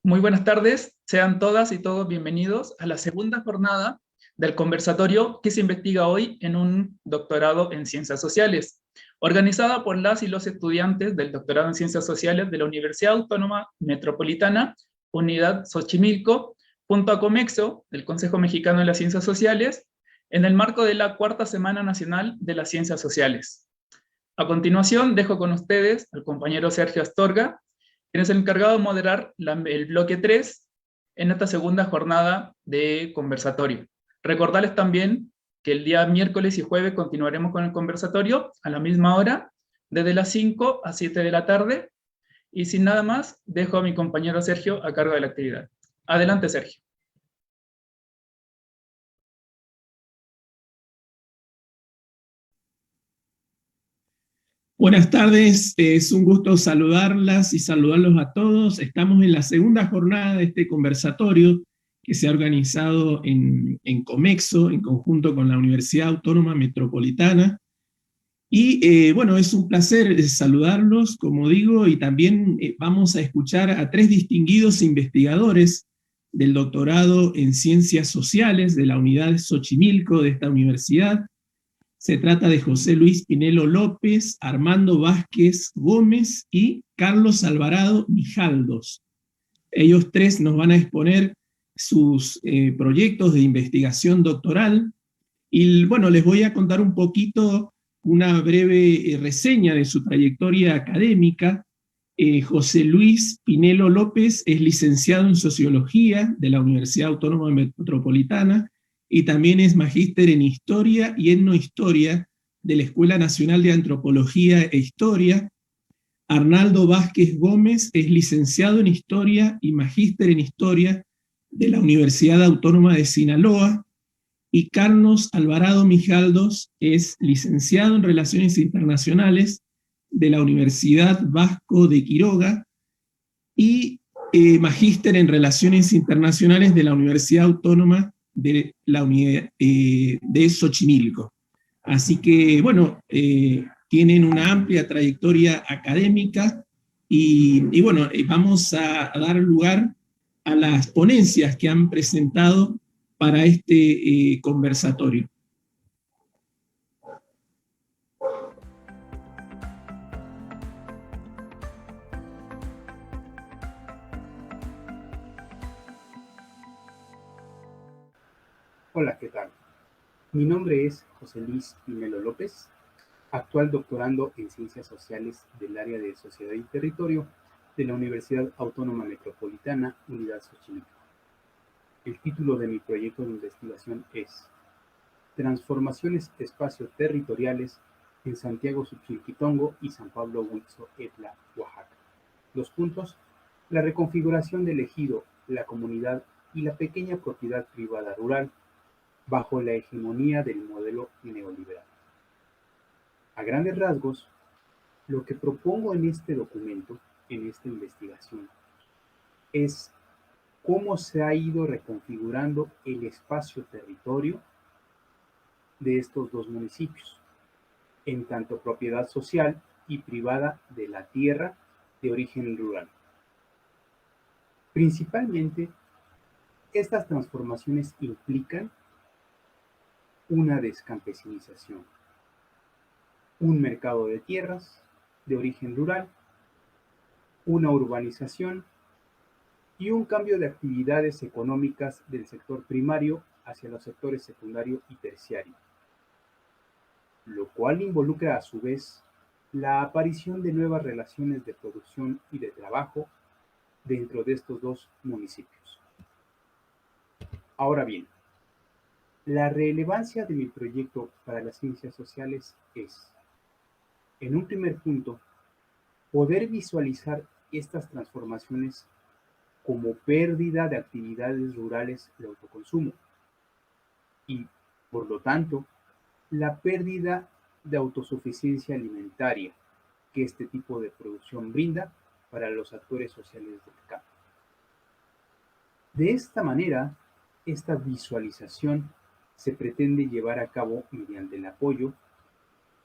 Muy buenas tardes, sean todas y todos bienvenidos a la segunda jornada del conversatorio que se investiga hoy en un doctorado en Ciencias Sociales, organizada por las y los estudiantes del doctorado en Ciencias Sociales de la Universidad Autónoma Metropolitana, Unidad Xochimilco, junto a Comexo, del Consejo Mexicano de las Ciencias Sociales, en el marco de la Cuarta Semana Nacional de las Ciencias Sociales. A continuación, dejo con ustedes al compañero Sergio Astorga, quien es el encargado de moderar el bloque 3 en esta segunda jornada de conversatorio. Recordarles también que el día miércoles y jueves continuaremos con el conversatorio a la misma hora, desde las 5 a 7 de la tarde, y sin nada más, dejo a mi compañero Sergio a cargo de la actividad. Adelante, Sergio. Buenas tardes, es un gusto saludarlas y saludarlos a todos. Estamos en la segunda jornada de este conversatorio que se ha organizado en Comexo, en conjunto con la Universidad Autónoma Metropolitana. Y bueno, es un placer saludarlos, como digo, y también vamos a escuchar a tres distinguidos investigadores del doctorado en Ciencias Sociales de la Unidad Xochimilco de esta universidad. Se trata de José Luis Pinelo López, Armando Vázquez Gómez y Carlos Alvarado Mijaldos. Ellos tres nos van a exponer sus proyectos de investigación doctoral y bueno, les voy a contar un poquito, una breve reseña de su trayectoria académica. José Luis Pinelo López es licenciado en Sociología de la Universidad Autónoma Metropolitana y también es magíster en Historia y Etnohistoria de la Escuela Nacional de Antropología e Historia. Arnaldo Vázquez Gómez es licenciado en Historia y magíster en Historia de la Universidad Autónoma de Sinaloa. Y Carlos Alvarado Mijaldos es licenciado en Relaciones Internacionales de la Universidad Vasco de Quiroga y magíster en Relaciones Internacionales de la Universidad Autónoma de Xochimilco. Así que, bueno, tienen una amplia trayectoria académica y bueno, vamos a dar lugar a las ponencias que han presentado para este conversatorio. Hola, ¿qué tal? Mi nombre es José Luis Pinelo López, actual doctorando en Ciencias Sociales del área de Sociedad y Territorio de la Universidad Autónoma Metropolitana, Unidad Xochimilco. El título de mi proyecto de investigación es Transformaciones espacio-territoriales en Santiago Suchilquitongo y San Pablo Huitzo-Etla, Oaxaca. Los puntos: la reconfiguración del ejido, la comunidad y la pequeña propiedad privada rural bajo la hegemonía del modelo neoliberal. A grandes rasgos, lo que propongo en este documento, en esta investigación, es cómo se ha ido reconfigurando el espacio-territorio de estos dos municipios, en tanto propiedad social y privada de la tierra de origen rural. Principalmente, estas transformaciones implican una descampesinización, un mercado de tierras de origen rural, una urbanización y un cambio de actividades económicas del sector primario hacia los sectores secundario y terciario, lo cual involucra a su vez la aparición de nuevas relaciones de producción y de trabajo dentro de estos dos municipios. Ahora bien, la relevancia de mi proyecto para las ciencias sociales es, en un primer punto, poder visualizar estas transformaciones como pérdida de actividades rurales de autoconsumo y, por lo tanto, la pérdida de autosuficiencia alimentaria que este tipo de producción brinda para los actores sociales del campo. De esta manera, esta visualización se pretende llevar a cabo mediante el apoyo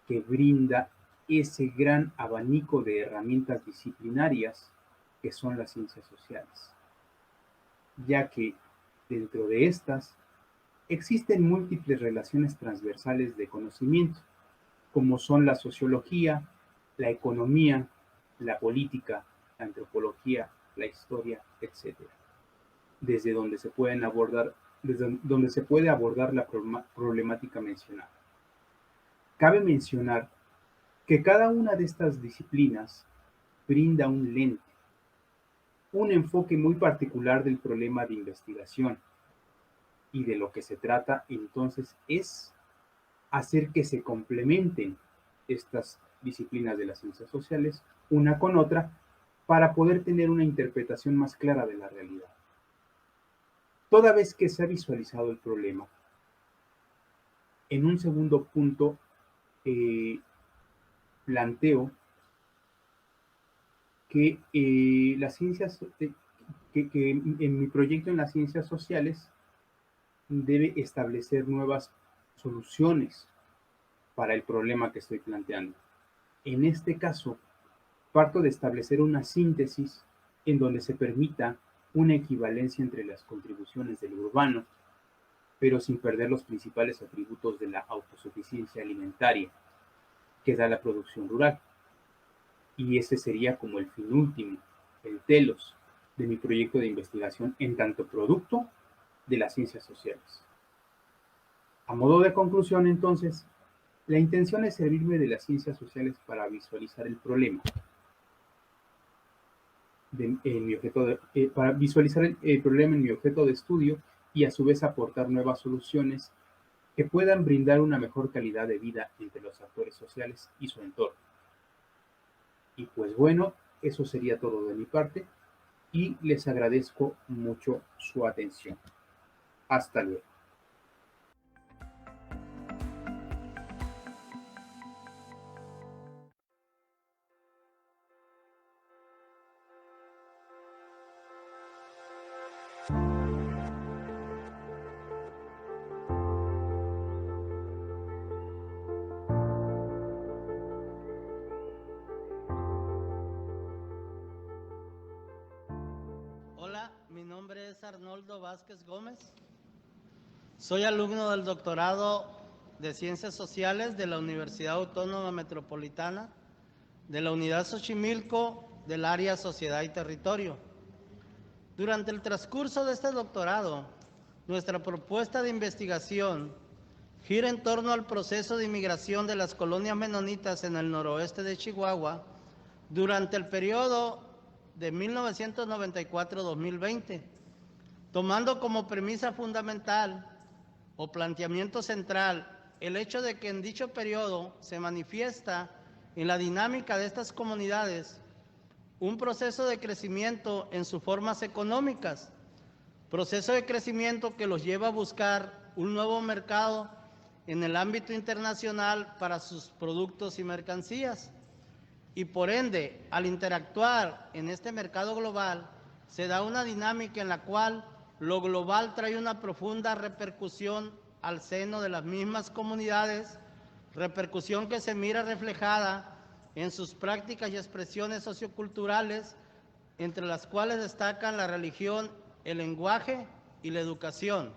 que brinda ese gran abanico de herramientas disciplinarias que son las ciencias sociales. ya que dentro de estas existen múltiples relaciones transversales de conocimiento, como son la sociología, la economía, la política, la antropología, la historia, etc. Desde donde se puede abordar la problemática mencionada. Cabe mencionar que cada una de estas disciplinas brinda un lente, un enfoque muy particular del problema de investigación, y de lo que se trata entonces es hacer que se complementen estas disciplinas de las ciencias sociales una con otra para poder tener una interpretación más clara de la realidad. Toda vez que se ha visualizado el problema, en un segundo punto planteo que que en mi proyecto en las ciencias sociales debe establecer nuevas soluciones para el problema que estoy planteando. En este caso, parto de establecer una síntesis en donde se permita una equivalencia entre las contribuciones del urbano, pero sin perder los principales atributos de la autosuficiencia alimentaria que da la producción rural. Y ese sería como el fin último, el telos de mi proyecto de investigación en tanto producto de las ciencias sociales. A modo de conclusión, entonces, la intención es servirme de las ciencias sociales para visualizar el problema, para visualizar el problema en mi objeto de estudio y a su vez aportar nuevas soluciones que puedan brindar una mejor calidad de vida entre los actores sociales y su entorno. Y pues bueno, eso sería todo de mi parte y les agradezco mucho su atención. Hasta luego. Hola, mi nombre es Arnoldo Vázquez Gómez. Soy alumno del doctorado de Ciencias Sociales de la Universidad Autónoma Metropolitana, de la Unidad Xochimilco, del área Sociedad y Territorio. Durante el transcurso de este doctorado, nuestra propuesta de investigación gira en torno al proceso de inmigración de las colonias menonitas en el noroeste de Chihuahua durante el periodo de 1994-2020, tomando como premisa fundamental o planteamiento central el hecho de que en dicho periodo se manifiesta en la dinámica de estas comunidades un proceso de crecimiento en sus formas económicas, proceso de crecimiento que los lleva a buscar un nuevo mercado en el ámbito internacional para sus productos y mercancías. Y por ende, al interactuar en este mercado global, se da una dinámica en la cual lo global trae una profunda repercusión al seno de las mismas comunidades, repercusión que se mira reflejada en sus prácticas y expresiones socioculturales, entre las cuales destacan la religión, el lenguaje y la educación,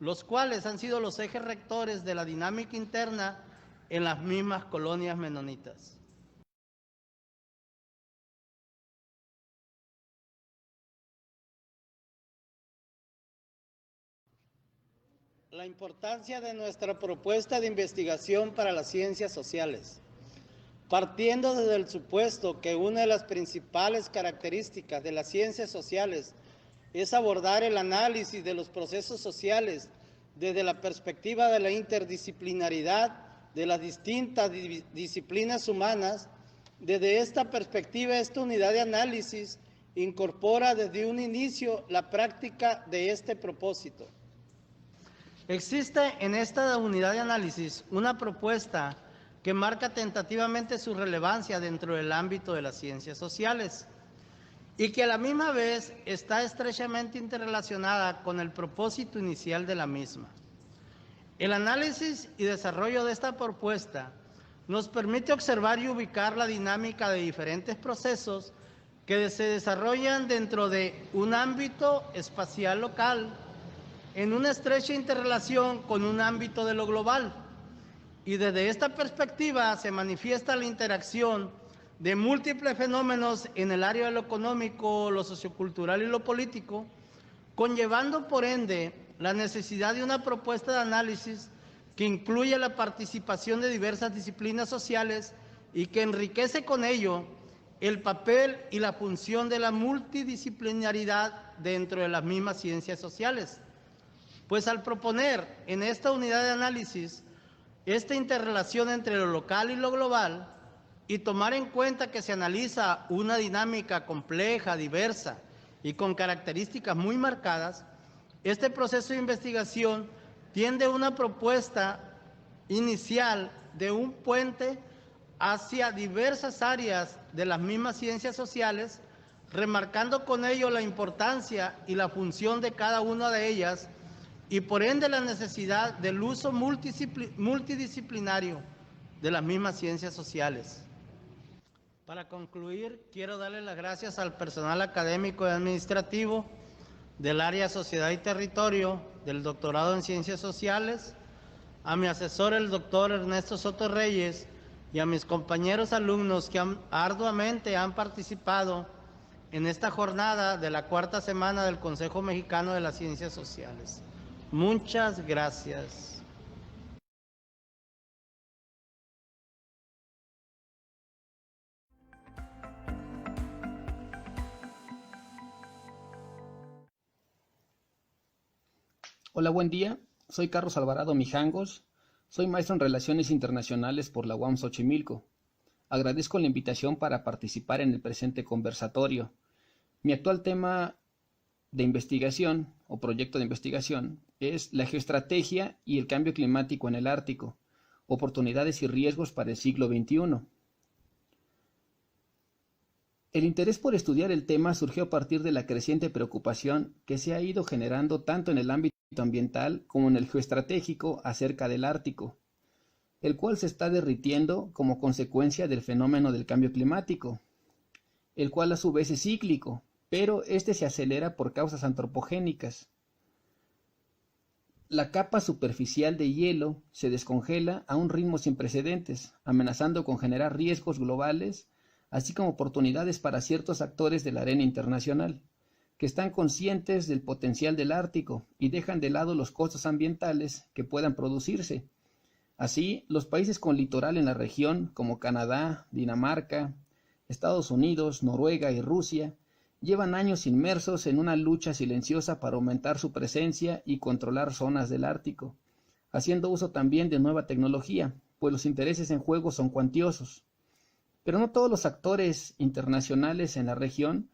los cuales han sido los ejes rectores de la dinámica interna en las mismas colonias menonitas. La importancia de nuestra propuesta de investigación para las ciencias sociales. Partiendo desde el supuesto que una de las principales características de las ciencias sociales es abordar el análisis de los procesos sociales desde la perspectiva de la interdisciplinaridad de las distintas disciplinas humanas, desde esta perspectiva, esta unidad de análisis incorpora desde un inicio la práctica de este propósito. Existe en esta unidad de análisis una propuesta que marca tentativamente su relevancia dentro del ámbito de las ciencias sociales y que a la misma vez está estrechamente interrelacionada con el propósito inicial de la misma. El análisis y desarrollo de esta propuesta nos permite observar y ubicar la dinámica de diferentes procesos que se desarrollan dentro de un ámbito espacial local, en una estrecha interrelación con un ámbito de lo global. Y desde esta perspectiva se manifiesta la interacción de múltiples fenómenos en el área de lo económico, lo sociocultural y lo político, conllevando por ende la necesidad de una propuesta de análisis que incluya la participación de diversas disciplinas sociales y que enriquece con ello el papel y la función de la multidisciplinaridad dentro de las mismas ciencias sociales. Pues al proponer en esta unidad de análisis esta interrelación entre lo local y lo global, y tomar en cuenta que se analiza una dinámica compleja, diversa y con características muy marcadas, este proceso de investigación tiende a una propuesta inicial de un puente hacia diversas áreas de las mismas ciencias sociales, remarcando con ello la importancia y la función de cada una de ellas y por ende la necesidad del uso multidisciplinario de las mismas ciencias sociales. Para concluir, quiero darle las gracias al personal académico y administrativo del área Sociedad y Territorio del doctorado en Ciencias Sociales, a mi asesor el doctor Ernesto Soto Reyes y a mis compañeros alumnos que arduamente han participado en esta jornada de la cuarta semana del Consejo Mexicano de las Ciencias Sociales. Muchas gracias. Hola, buen día. Soy Carlos Alvarado Mijangos. Soy maestro en Relaciones Internacionales por la UAM Xochimilco. Agradezco la invitación para participar en el presente conversatorio. Mi actual tema de investigación o proyecto de investigación es la geoestrategia y el cambio climático en el Ártico, oportunidades y riesgos para el siglo XXI. El interés por estudiar el tema surgió a partir de la creciente preocupación que se ha ido generando tanto en el ámbito ambiental como en el geoestratégico acerca del Ártico, el cual se está derritiendo como consecuencia del fenómeno del cambio climático, el cual a su vez es cíclico, pero este se acelera por causas antropogénicas. La capa superficial de hielo se descongela a un ritmo sin precedentes, amenazando con generar riesgos globales, así como oportunidades para ciertos actores de la arena internacional, que están conscientes del potencial del Ártico y dejan de lado los costos ambientales que puedan producirse. Así, los países con litoral en la región, como Canadá, Dinamarca, Estados Unidos, Noruega y Rusia, llevan años inmersos en una lucha silenciosa para aumentar su presencia y controlar zonas del Ártico, haciendo uso también de nueva tecnología, pues los intereses en juego son cuantiosos. Pero no todos los actores internacionales en la región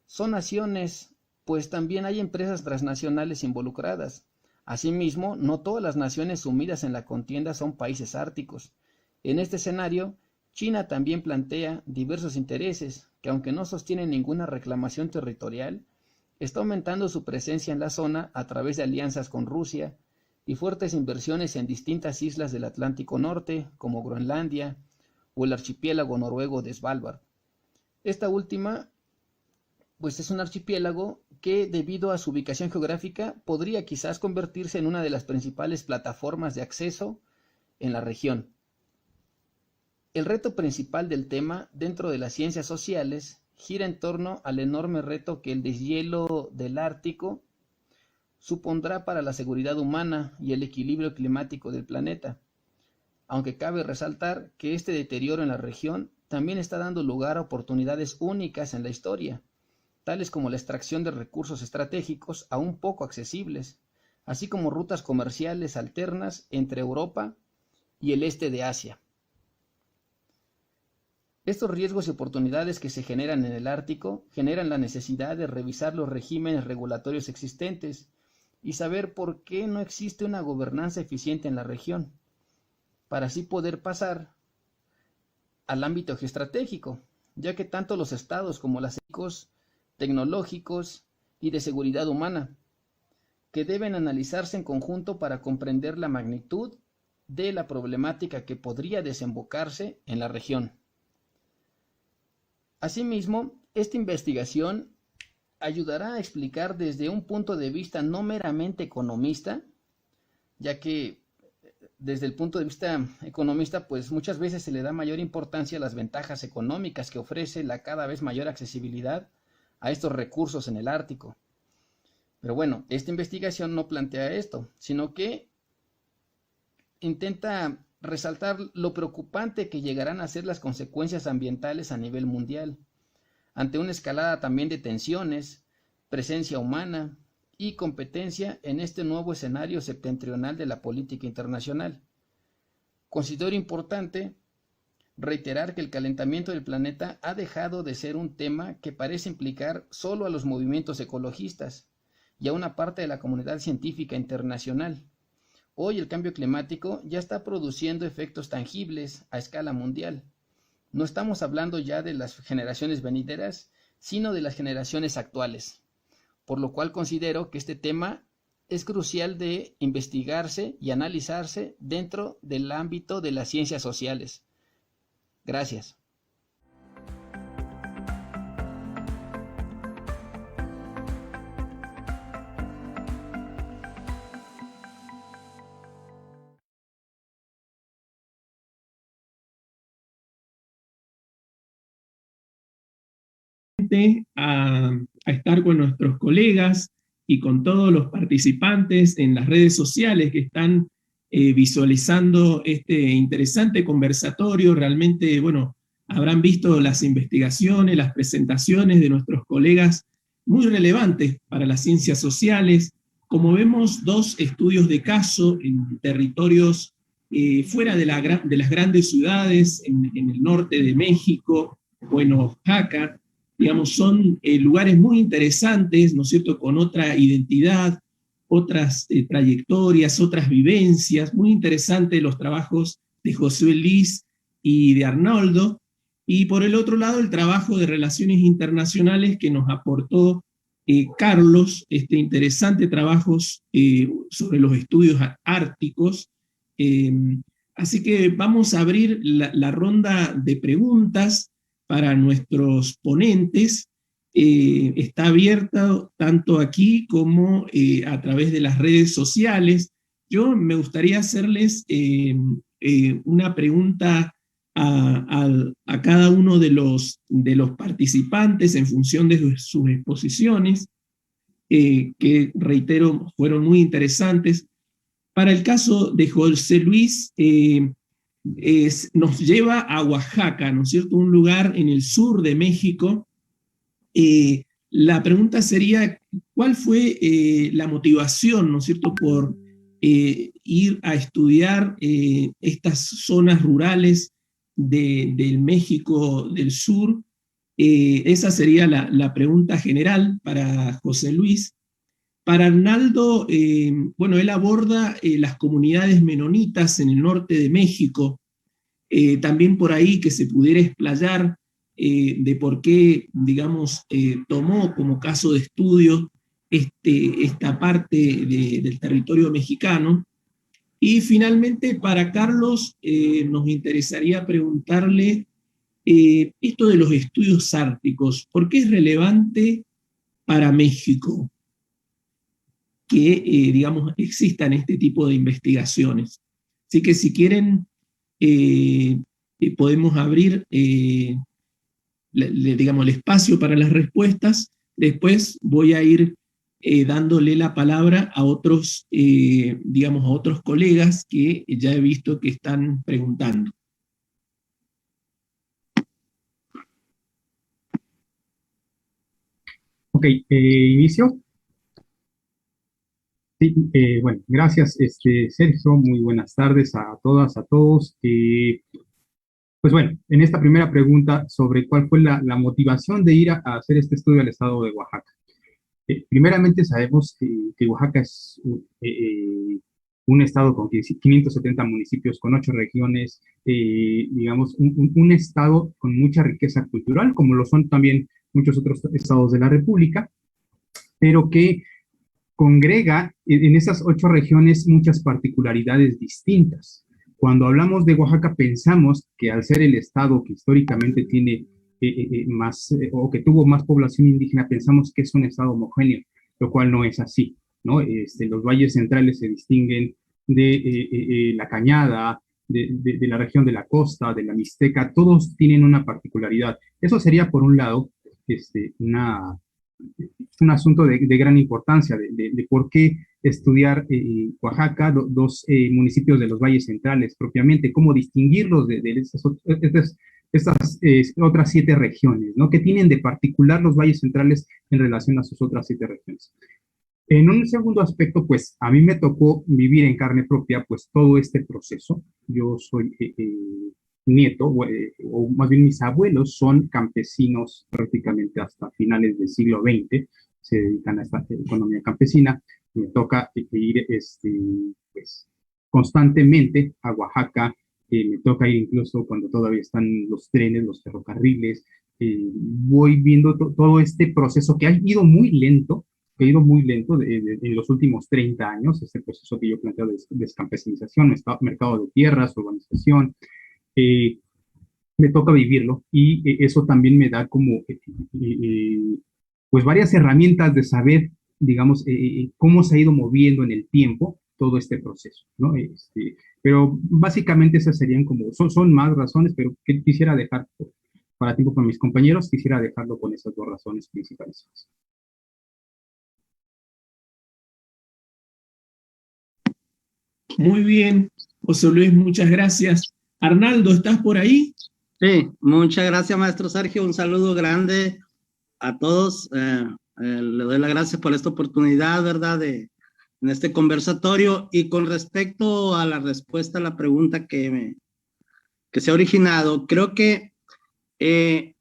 son naciones, pues también hay empresas transnacionales involucradas. Asimismo, no todas las naciones sumidas en la contienda son países árticos. En este escenario, China también plantea diversos intereses, que aunque no sostienen ninguna reclamación territorial, está aumentando su presencia en la zona a través de alianzas con Rusia y fuertes inversiones en distintas islas del Atlántico Norte, como Groenlandia o el archipiélago noruego de Svalbard. Esta última pues es un archipiélago que, debido a su ubicación geográfica, podría quizás convertirse en una de las principales plataformas de acceso en la región. El reto principal del tema dentro de las ciencias sociales gira en torno al enorme reto que el deshielo del Ártico supondrá para la seguridad humana y el equilibrio climático del planeta, aunque cabe resaltar que este deterioro en la región también está dando lugar a oportunidades únicas en la historia, tales como la extracción de recursos estratégicos aún poco accesibles, así como rutas comerciales alternas entre Europa y el este de Asia. Estos riesgos y oportunidades que se generan en el Ártico generan la necesidad de revisar los regímenes regulatorios existentes y saber por qué no existe una gobernanza eficiente en la región, para así poder pasar al ámbito geoestratégico, ya que tanto los estados como las tecnológicos y de seguridad humana, que deben analizarse en conjunto para comprender la magnitud de la problemática que podría desembocarse en la región. Asimismo, Esta investigación ayudará a explicar desde un punto de vista no meramente economista, ya que desde el punto de vista economista, pues muchas veces se le da mayor importancia a las ventajas económicas que ofrece la cada vez mayor accesibilidad a estos recursos en el Ártico. Pero bueno, esta investigación no plantea esto, sino que intenta resaltar lo preocupante que llegarán a ser las consecuencias ambientales a nivel mundial, ante una escalada también de tensiones, presencia humana y competencia en este nuevo escenario septentrional de la política internacional. Considero importante reiterar que el calentamiento del planeta ha dejado de ser un tema que parece implicar solo a los movimientos ecologistas y a una parte de la comunidad científica internacional. Hoy el cambio climático ya está produciendo efectos tangibles a escala mundial. No estamos hablando ya de las generaciones venideras, sino de las generaciones actuales, por lo cual considero que este tema es crucial de investigarse y analizarse dentro del ámbito de las ciencias sociales. Gracias. A estar con nuestros colegas y con todos los participantes en las redes sociales que están visualizando este interesante conversatorio. Realmente, bueno, habrán visto las investigaciones, las presentaciones de nuestros colegas muy relevantes para las ciencias sociales. Como vemos, 2 estudios de caso en territorios fuera de las grandes ciudades, en el norte de México o en Oaxaca. Digamos, son lugares muy interesantes, ¿no es cierto?, con otra identidad, otras trayectorias, otras vivencias, muy interesantes los trabajos de José Luis y de Arnoldo, y por el otro lado el trabajo de relaciones internacionales que nos aportó Carlos, interesante trabajo sobre los estudios árticos. Así que vamos a abrir la ronda de preguntas para nuestros ponentes. Está abierta tanto aquí como a través de las redes sociales. Yo me gustaría hacerles una pregunta a cada uno de los participantes en función de sus exposiciones, que reitero, fueron muy interesantes. Para el caso de José Luis, nos lleva a Oaxaca, ¿no es cierto?, un lugar en el sur de México. La pregunta sería, ¿cuál fue la motivación, ¿no es cierto?, por ir a estudiar estas zonas rurales del México del sur? Esa sería la pregunta general para José Luis. Para Arnoldo, bueno, él aborda las comunidades menonitas en el norte de México, también por ahí que se pudiera explayar de por qué, digamos, tomó como caso de estudio esta parte del territorio mexicano. Y finalmente, para Carlos, nos interesaría preguntarle esto de los estudios árticos, ¿por qué es relevante para México que, digamos, existan este tipo de investigaciones? Así que si quieren, podemos abrir, digamos, el espacio para las respuestas. Después voy a ir dándole la palabra a otros, digamos, a otros colegas que ya he visto que están preguntando. Ok, inicio. Sí, bueno, gracias, Sergio. Muy buenas tardes a todas, a todos. Pues bueno, en esta primera pregunta sobre cuál fue la motivación de ir a hacer este estudio al estado de Oaxaca. Primeramente sabemos que Oaxaca es un estado con 570 municipios, con 8 regiones, digamos, un estado con mucha riqueza cultural, como lo son también muchos otros estados de la República, pero que congrega en esas 8 regiones muchas particularidades distintas. Cuando hablamos de Oaxaca pensamos que al ser el estado que históricamente tiene o que tuvo más población indígena, pensamos que es un estado homogéneo, lo cual no es así, ¿no? Los valles centrales se distinguen de la Cañada, de la región de la costa, de la Mixteca, todos tienen una particularidad. Eso sería, por un lado, un asunto de gran importancia, de por qué estudiar Oaxaca, dos municipios de los valles centrales propiamente, cómo distinguirlos de estas otras 7 regiones, ¿no? ¿Qué tienen de particular los valles centrales en relación a sus otras 7 regiones? En un segundo aspecto, pues a mí me tocó vivir en carne propia, pues todo este proceso. Yo soy nieto, o más bien mis abuelos son campesinos prácticamente hasta finales del siglo XX, se dedican a esta economía campesina. Me toca ir pues, constantemente a Oaxaca, me toca ir incluso cuando todavía están los trenes, los ferrocarriles, voy viendo todo este proceso que ha ido muy lento, en los últimos 30 años, este proceso que yo planteo de descampesinización, mercado de tierras, urbanización, me toca vivirlo y eso también me da como pues varias herramientas de saber, digamos, cómo se ha ido moviendo en el tiempo todo este proceso, ¿no? Pero básicamente esas serían como, son más razones, pero que quisiera dejar para tiempo con mis compañeros, quisiera dejarlo con esas 2 razones principales. Muy bien, José Luis, muchas gracias. Arnaldo, ¿estás por ahí? Sí, muchas gracias, maestro Sergio. Un saludo grande a todos. Le doy las gracias por esta oportunidad, ¿verdad?, en este conversatorio. Y con respecto a la respuesta a la pregunta que se ha originado, creo que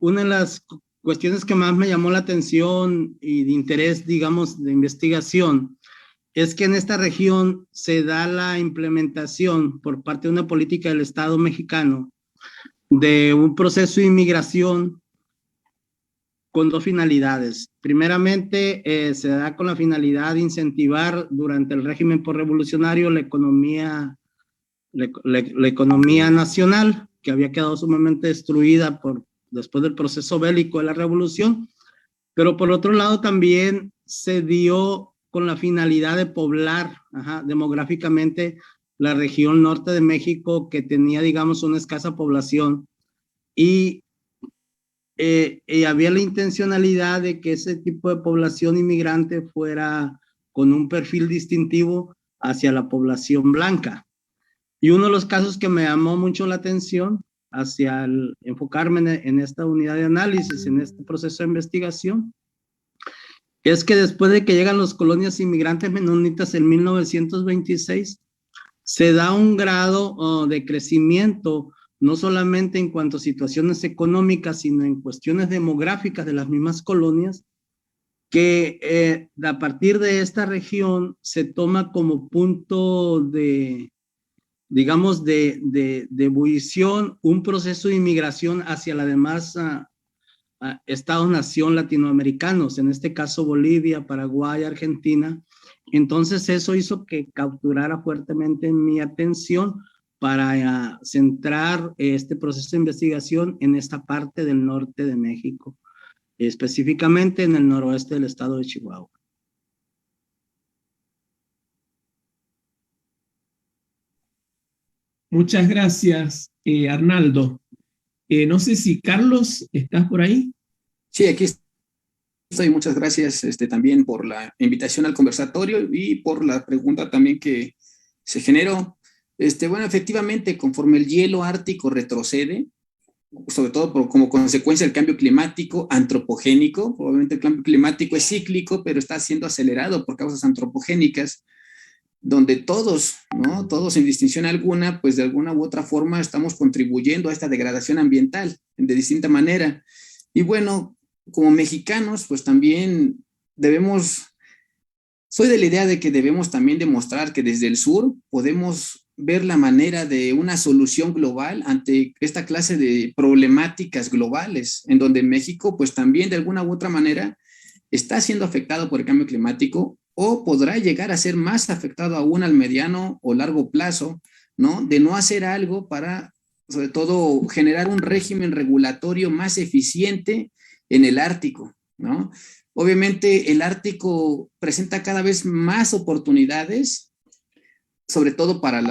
una de las cuestiones que más me llamó la atención y de interés, digamos, de investigación, es que en esta región se da la implementación por parte de una política del Estado mexicano de un proceso de inmigración con 2 finalidades. Primeramente, se da con la finalidad de incentivar durante el régimen posrevolucionario la economía nacional, que había quedado sumamente destruida después del proceso bélico de la revolución, pero por otro lado también se dio con la finalidad de poblar demográficamente la región norte de México, que tenía, digamos, una escasa población, y había la intencionalidad de que ese tipo de población inmigrante fuera con un perfil distintivo hacia la población blanca. Y uno de los casos que me llamó mucho la atención hacia enfocarme en esta unidad de análisis, en este proceso de investigación, es que después de que llegan las colonias inmigrantes menonitas en 1926, se da un grado de crecimiento, no solamente en cuanto a situaciones económicas, sino en cuestiones demográficas de las mismas colonias, que a partir de esta región se toma como punto de, digamos, de ebullición un proceso de inmigración hacia las demás estados-nación latinoamericanos, en este caso Bolivia, Paraguay, Argentina. Entonces eso hizo que capturara fuertemente mi atención para centrar este proceso de investigación en esta parte del norte de México, específicamente en el noroeste del estado de Chihuahua. Muchas gracias, Arnaldo. No sé si Carlos, ¿estás por ahí? Sí, aquí estoy. Muchas gracias también por la invitación al conversatorio y por la pregunta también que se generó. Bueno, efectivamente, conforme el hielo ártico retrocede, sobre todo como consecuencia del cambio climático antropogénico, obviamente el cambio climático es cíclico, pero está siendo acelerado por causas antropogénicas, donde todos, ¿no? Todos sin distinción alguna, pues de alguna u otra forma estamos contribuyendo a esta degradación ambiental de distinta manera. Y bueno, como mexicanos, pues también soy de la idea de que debemos también demostrar que desde el sur podemos ver la manera de una solución global ante esta clase de problemáticas globales, en donde México, pues también de alguna u otra manera está siendo afectado por el cambio climático, o podrá llegar a ser más afectado aún al mediano o largo plazo, ¿no? De no hacer algo para sobre todo generar un régimen regulatorio más eficiente en el Ártico, ¿no? Obviamente el Ártico presenta cada vez más oportunidades, sobre todo para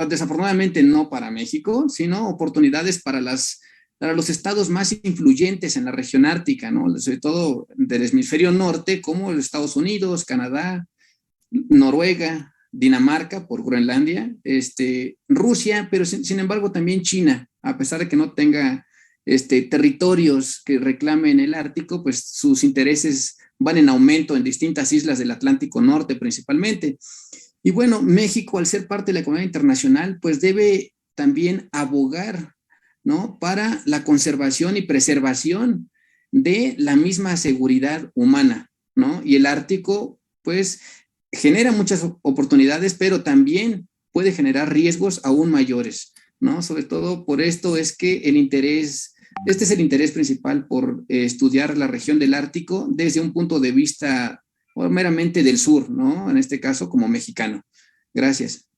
desafortunadamente no para México, sino oportunidades para los estados más influyentes en la región ártica, ¿no? Sobre todo del hemisferio norte, como los Estados Unidos, Canadá, Noruega, Dinamarca por Groenlandia, Rusia, pero sin embargo también China, a pesar de que no tenga territorios que reclamen el Ártico, pues sus intereses van en aumento en distintas islas del Atlántico Norte principalmente. Y bueno, México, al ser parte de la comunidad internacional, pues debe también abogar, ¿no?, para la conservación y preservación de la misma seguridad humana, ¿no? Y el Ártico, pues, genera muchas oportunidades, pero también puede generar riesgos aún mayores, ¿no? Sobre todo por esto es que este es el interés principal por estudiar la región del Ártico desde un punto de vista meramente del sur, ¿no? En este caso como mexicano. Gracias.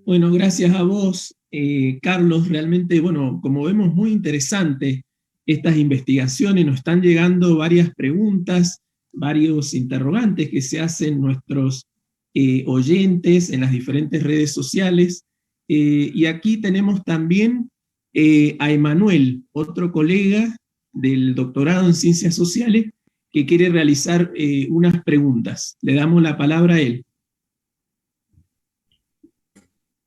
Bueno, gracias a vos, Carlos. Realmente, bueno, como vemos, muy interesante estas investigaciones. Nos están llegando varias preguntas, varios interrogantes que se hacen nuestros oyentes en las diferentes redes sociales. Y aquí tenemos también a Emanuel, otro colega del doctorado en Ciencias Sociales, que quiere realizar unas preguntas. Le damos la palabra a él.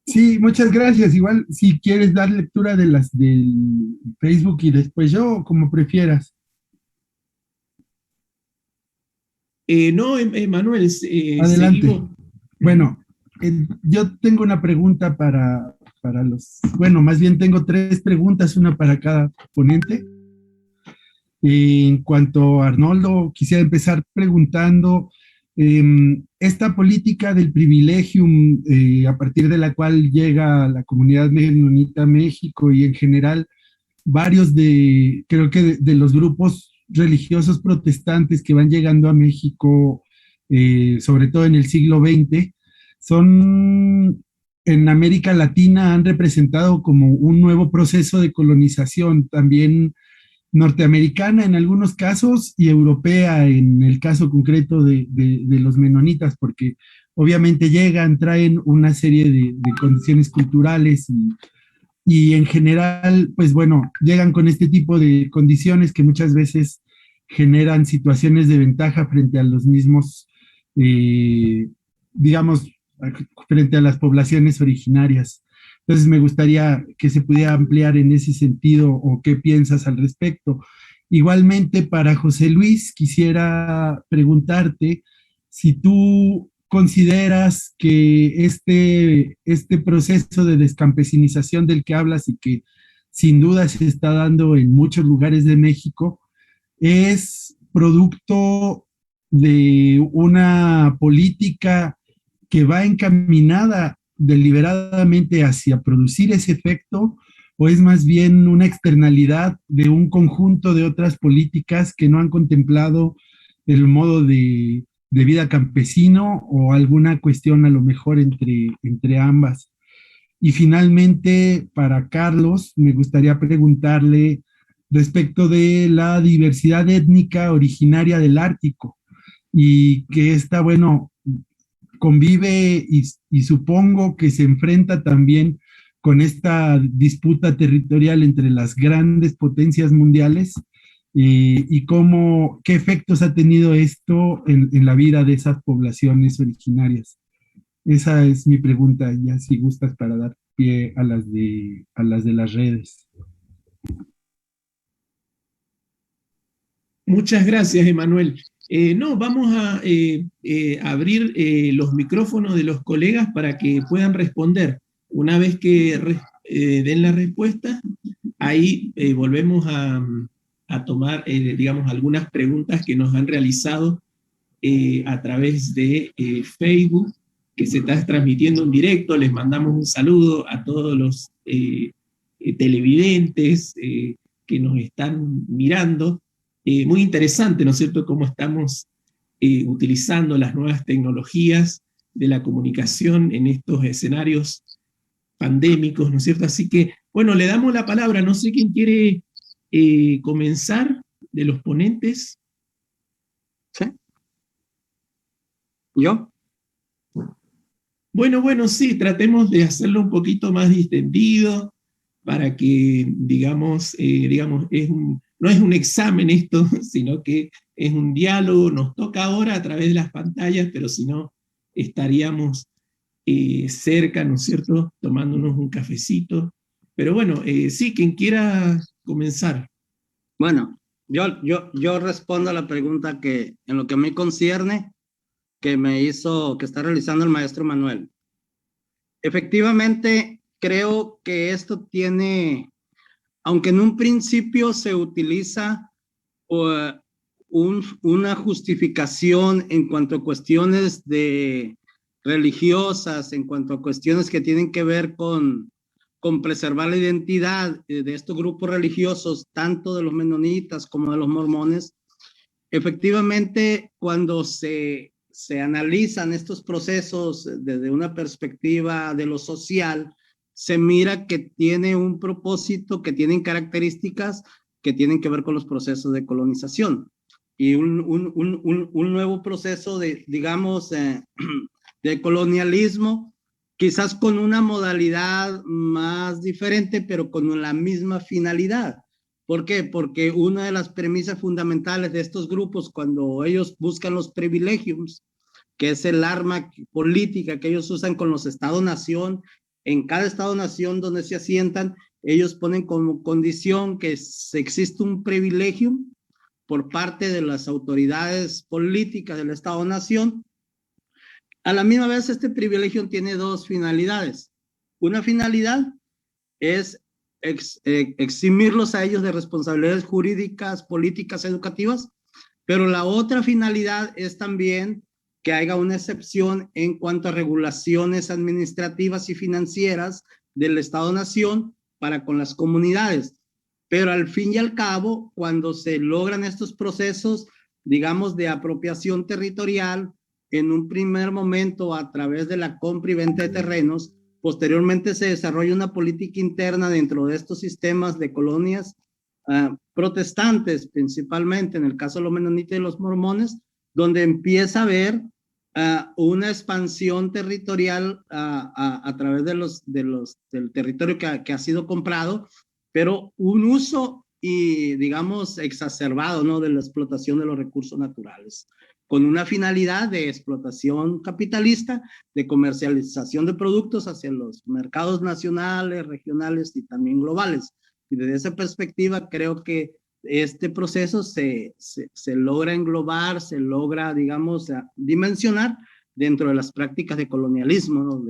Sí, muchas gracias. Igual, si quieres dar lectura de las del Facebook y después yo, como prefieras. No, Emanuel, adelante. seguimos. Bueno, yo tengo una pregunta para bueno, más bien tengo 3 preguntas, una para cada ponente. En cuanto a Arnoldo, quisiera empezar preguntando, esta política del privilegium, a partir de la cual llega la comunidad menonita a México y en general varios creo que de los grupos religiosos protestantes que van llegando a México, sobre todo en el siglo XX, en América Latina han representado como un nuevo proceso de colonización, también norteamericana en algunos casos y europea en el caso concreto de los menonitas, porque obviamente traen una serie de condiciones culturales y en general, pues bueno, llegan con este tipo de condiciones que muchas veces generan situaciones de ventaja frente a los mismos, digamos, frente a las poblaciones originarias. Entonces me gustaría que se pudiera ampliar en ese sentido o qué piensas al respecto. Igualmente para José Luis, quisiera preguntarte si tú consideras que este proceso de descampesinización del que hablas y que sin duda se está dando en muchos lugares de México es producto de una política que va encaminada deliberadamente hacia producir ese efecto, o es más bien una externalidad de un conjunto de otras políticas que no han contemplado el modo de vida campesino o alguna cuestión a lo mejor entre ambas. Y finalmente, para Carlos, me gustaría preguntarle respecto de la diversidad étnica originaria del Ártico y que esta, bueno, convive y supongo que se enfrenta también con esta disputa territorial entre las grandes potencias mundiales y qué efectos ha tenido esto en la vida de esas poblaciones originarias. Esa es mi pregunta, ya si gustas para dar pie a las de las redes. Muchas gracias, Emanuel. Vamos a abrir los micrófonos de los colegas para que puedan responder. Una vez que den la respuesta, ahí volvemos a tomar, digamos, algunas preguntas que nos han realizado a través de Facebook, que se está transmitiendo en directo. Les mandamos un saludo a todos los televidentes que nos están mirando. Muy interesante, ¿no es cierto?, cómo estamos utilizando las nuevas tecnologías de la comunicación en estos escenarios pandémicos, ¿no es cierto? Así que, bueno, le damos la palabra, no sé quién quiere comenzar de los ponentes. ¿Sí? ¿Yo? Bueno, sí, tratemos de hacerlo un poquito más distendido para que, digamos, no es un examen esto, sino que es un diálogo, nos toca ahora a través de las pantallas, pero si no, estaríamos cerca, ¿no es cierto?, tomándonos un cafecito. Pero bueno, sí, quien quiera comenzar. Bueno, yo respondo a la pregunta que en lo que a mí concierne, que está realizando el maestro Manuel. Efectivamente, creo que esto tiene, aunque en un principio se utiliza una justificación en cuanto a cuestiones religiosas, en cuanto a cuestiones que tienen que ver con preservar la identidad de estos grupos religiosos, tanto de los menonitas como de los mormones. Efectivamente, cuando se analizan estos procesos desde una perspectiva de lo social, se mira que tiene un propósito, que tienen características que tienen que ver con los procesos de colonización. Y un nuevo proceso de, digamos, de colonialismo, quizás con una modalidad más diferente, pero con la misma finalidad. ¿Por qué? Porque una de las premisas fundamentales de estos grupos, cuando ellos buscan los privilegios, que es el arma política que ellos usan con los Estado-nación, en cada Estado-nación donde se asientan, ellos ponen como condición que existe un privilegio por parte de las autoridades políticas del Estado-nación. A la misma vez, este privilegio tiene dos finalidades. Una finalidad es eximirlos a ellos de responsabilidades jurídicas, políticas, educativas, pero la otra finalidad es también que haya una excepción en cuanto a regulaciones administrativas y financieras del Estado-nación para con las comunidades. Pero al fin y al cabo, cuando se logran estos procesos, digamos, de apropiación territorial, en un primer momento a través de la compra y venta de terrenos, posteriormente se desarrolla una política interna dentro de estos sistemas de colonias protestantes, principalmente en el caso de los menonitas y los mormones, donde empieza a haber una expansión territorial a través del territorio que ha sido comprado, pero un uso y, digamos, exacerbado, ¿no?, de la explotación de los recursos naturales, con una finalidad de explotación capitalista, de comercialización de productos hacia los mercados nacionales, regionales y también globales. Y desde esa perspectiva creo que este proceso se logra englobar, se logra, digamos, dimensionar dentro de las prácticas de colonialismo, ¿no?,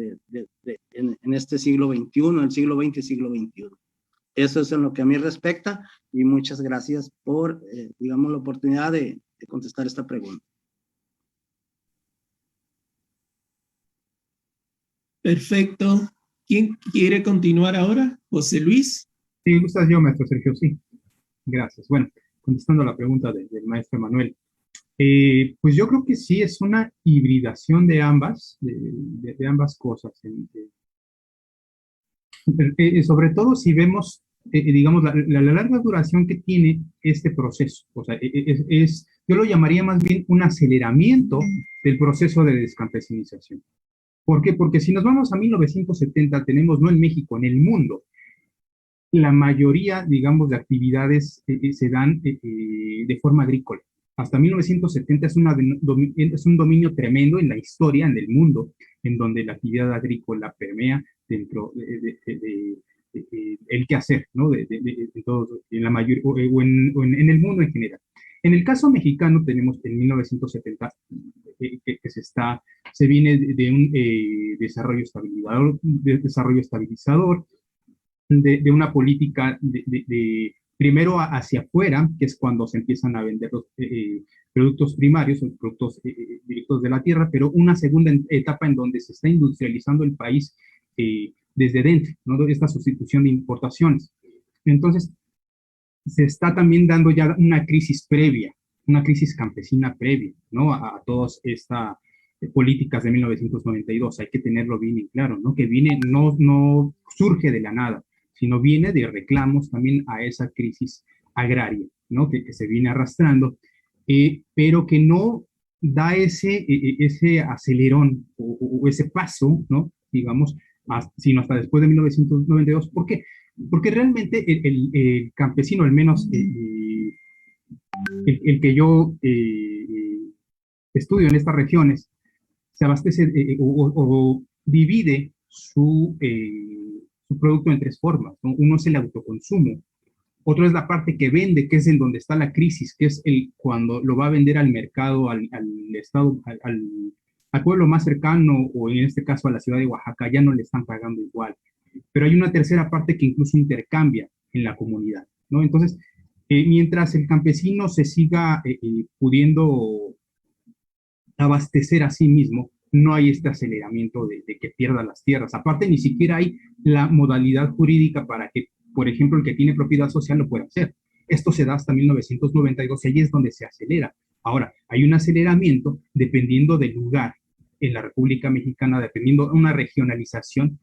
en este siglo XXI, el siglo XX y siglo XXI. Eso es en lo que a mí respecta, y muchas gracias por, digamos, la oportunidad de contestar esta pregunta. Perfecto. ¿Quién quiere continuar ahora? ¿José Luis? Sí, gustas yo, maestro Sergio, sí. Gracias. Bueno, contestando a la pregunta del maestro Manuel, pues yo creo que sí es una hibridación de ambas, de ambas cosas. Sobre todo si vemos, digamos, la larga duración que tiene este proceso. O sea, yo lo llamaría más bien un aceleramiento del proceso de descampesinización. ¿Por qué? Porque si nos vamos a 1970, tenemos, no en México, en el mundo, la mayoría, digamos, de actividades se dan de forma agrícola. Hasta 1970 es un dominio tremendo en la historia, en el mundo, en donde la actividad agrícola permea dentro el quehacer, ¿no? En la mayoría, o en el mundo en general. En el caso mexicano tenemos en 1970 se viene de un desarrollo estabilizador, de una política primero hacia afuera, que es cuando se empiezan a vender los productos primarios, los productos directos de la tierra, pero una segunda etapa en donde se está industrializando el país desde dentro, ¿no?, esta sustitución de importaciones. Entonces, se está también dando ya una crisis previa, una crisis campesina previa, ¿no?, a toda esta políticas de 1992. Hay que tenerlo bien en claro, ¿no? Que viene, no surge de la nada, sino viene de reclamos también a esa crisis agraria, ¿no? Que se viene arrastrando, pero que no da ese acelerón o ese paso, ¿no? Digamos, sino hasta después de 1992. ¿Por qué? Porque realmente el campesino, al menos el que yo estudio en estas regiones, se abastece o divide su producto en tres formas, ¿no? Uno es el autoconsumo, otro es la parte que vende, que es en donde está la crisis, que es cuando lo va a vender al mercado, al estado, al pueblo más cercano, o en este caso a la ciudad de Oaxaca, ya no le están pagando igual. Pero hay una tercera parte que incluso intercambia en la comunidad, ¿no? Entonces, mientras el campesino se siga pudiendo abastecer a sí mismo, no hay este aceleramiento de que pierda las tierras. Aparte, ni siquiera hay la modalidad jurídica para que, por ejemplo, el que tiene propiedad social lo pueda hacer. Esto se da hasta 1992 y ahí es donde se acelera. Ahora, hay un aceleramiento dependiendo del lugar en la República Mexicana, dependiendo de una regionalización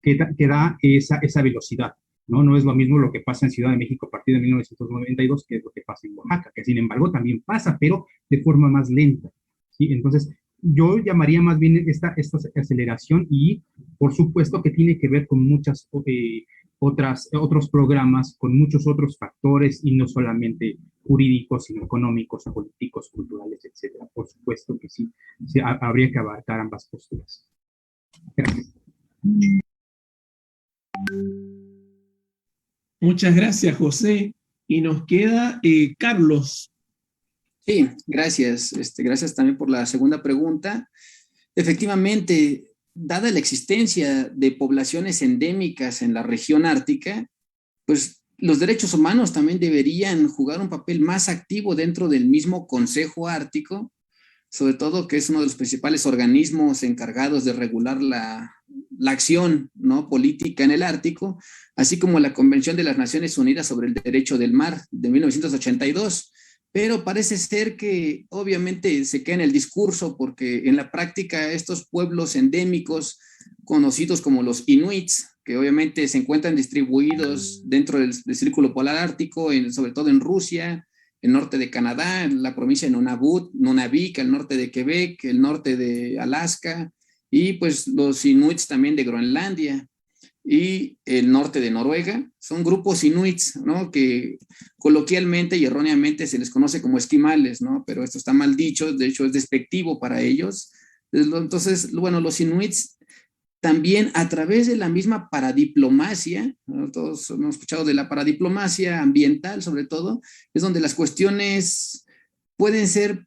que da esa velocidad, ¿no? No es lo mismo lo que pasa en Ciudad de México a partir de 1992 que es lo que pasa en Oaxaca, que sin embargo también pasa, pero de forma más lenta, ¿sí? Entonces, yo llamaría más bien esta aceleración y, por supuesto, que tiene que ver con muchas otros programas, con muchos otros factores y no solamente jurídicos, sino económicos, políticos, culturales, etcétera. Por supuesto que sí, habría que abarcar ambas posturas. Gracias. Muchas gracias, José. Y nos queda Carlos. Sí, gracias. Gracias también por la segunda pregunta. Efectivamente, dada la existencia de poblaciones endémicas en la región ártica, pues los derechos humanos también deberían jugar un papel más activo dentro del mismo Consejo Ártico, sobre todo que es uno de los principales organismos encargados de regular la acción, ¿no?, política en el Ártico, así como la Convención de las Naciones Unidas sobre el Derecho del Mar de 1982. Pero parece ser que obviamente se queda en el discurso porque en la práctica estos pueblos endémicos conocidos como los inuits, que obviamente se encuentran distribuidos dentro del Círculo Polar Ártico, sobre todo en Rusia, el norte de Canadá, en la provincia de Nunavik, el norte de Quebec, el norte de Alaska, y pues los inuits también de Groenlandia y el norte de Noruega. Son grupos inuits, ¿no?, que coloquialmente y erróneamente se les conoce como esquimales, ¿no?, pero esto está mal dicho, de hecho es despectivo para ellos. Entonces, bueno, los inuits también a través de la misma paradiplomacia, ¿no?, todos hemos escuchado de la paradiplomacia ambiental sobre todo, es donde las cuestiones pueden ser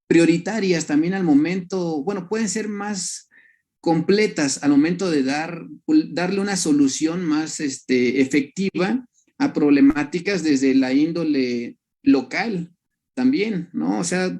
prioritarias también al momento, bueno, pueden ser más completas al momento de darle una solución más efectiva a problemáticas desde la índole local también, ¿no? O sea,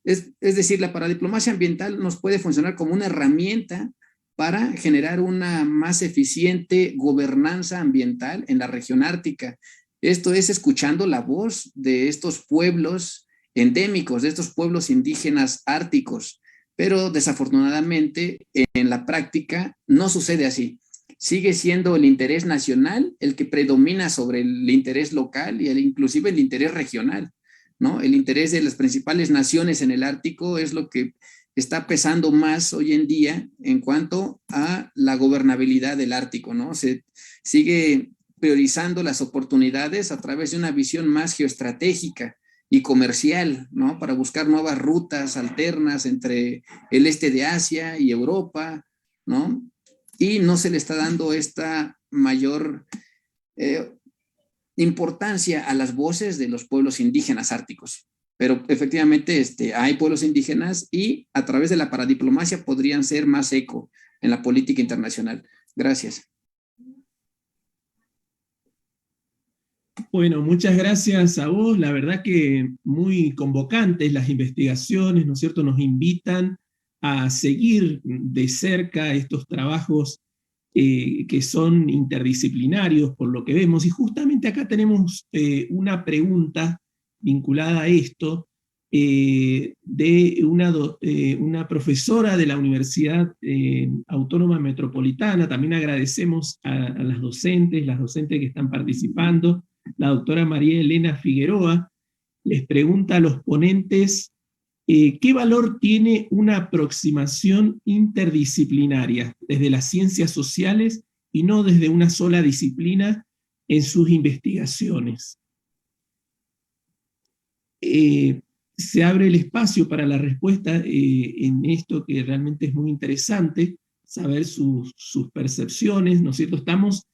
es decir, la paradiplomacia ambiental nos puede funcionar como una herramienta para generar una más eficiente gobernanza ambiental en la región ártica. Esto es escuchando la voz de estos pueblos endémicos, de estos pueblos indígenas árticos. Pero desafortunadamente en la práctica no sucede así. Sigue siendo el interés nacional el que predomina sobre el interés local y inclusive el interés regional, ¿no? El interés de las principales naciones en el Ártico es lo que está pesando más hoy en día en cuanto a la gobernabilidad del Ártico, ¿no? Se sigue priorizando las oportunidades a través de una visión más geoestratégica y comercial, ¿no?, para buscar nuevas rutas alternas entre el este de Asia y Europa, ¿no? Y no se le está dando esta mayor importancia a las voces de los pueblos indígenas árticos. Pero efectivamente hay pueblos indígenas y a través de la paradiplomacia podrían ser más eco en la política internacional. Gracias. Bueno, muchas gracias a vos. La verdad que muy convocantes las investigaciones, ¿no es cierto? Nos invitan a seguir de cerca estos trabajos que son interdisciplinarios por lo que vemos. Y justamente acá tenemos una pregunta vinculada a esto, de una profesora de la Universidad Autónoma Metropolitana. También agradecemos a las docentes que están participando. La doctora María Elena Figueroa les pregunta a los ponentes ¿qué valor tiene una aproximación interdisciplinaria desde las ciencias sociales y no desde una sola disciplina en sus investigaciones? Se abre el espacio para la respuesta en esto que realmente es muy interesante, saber sus percepciones, ¿no es cierto? Estamos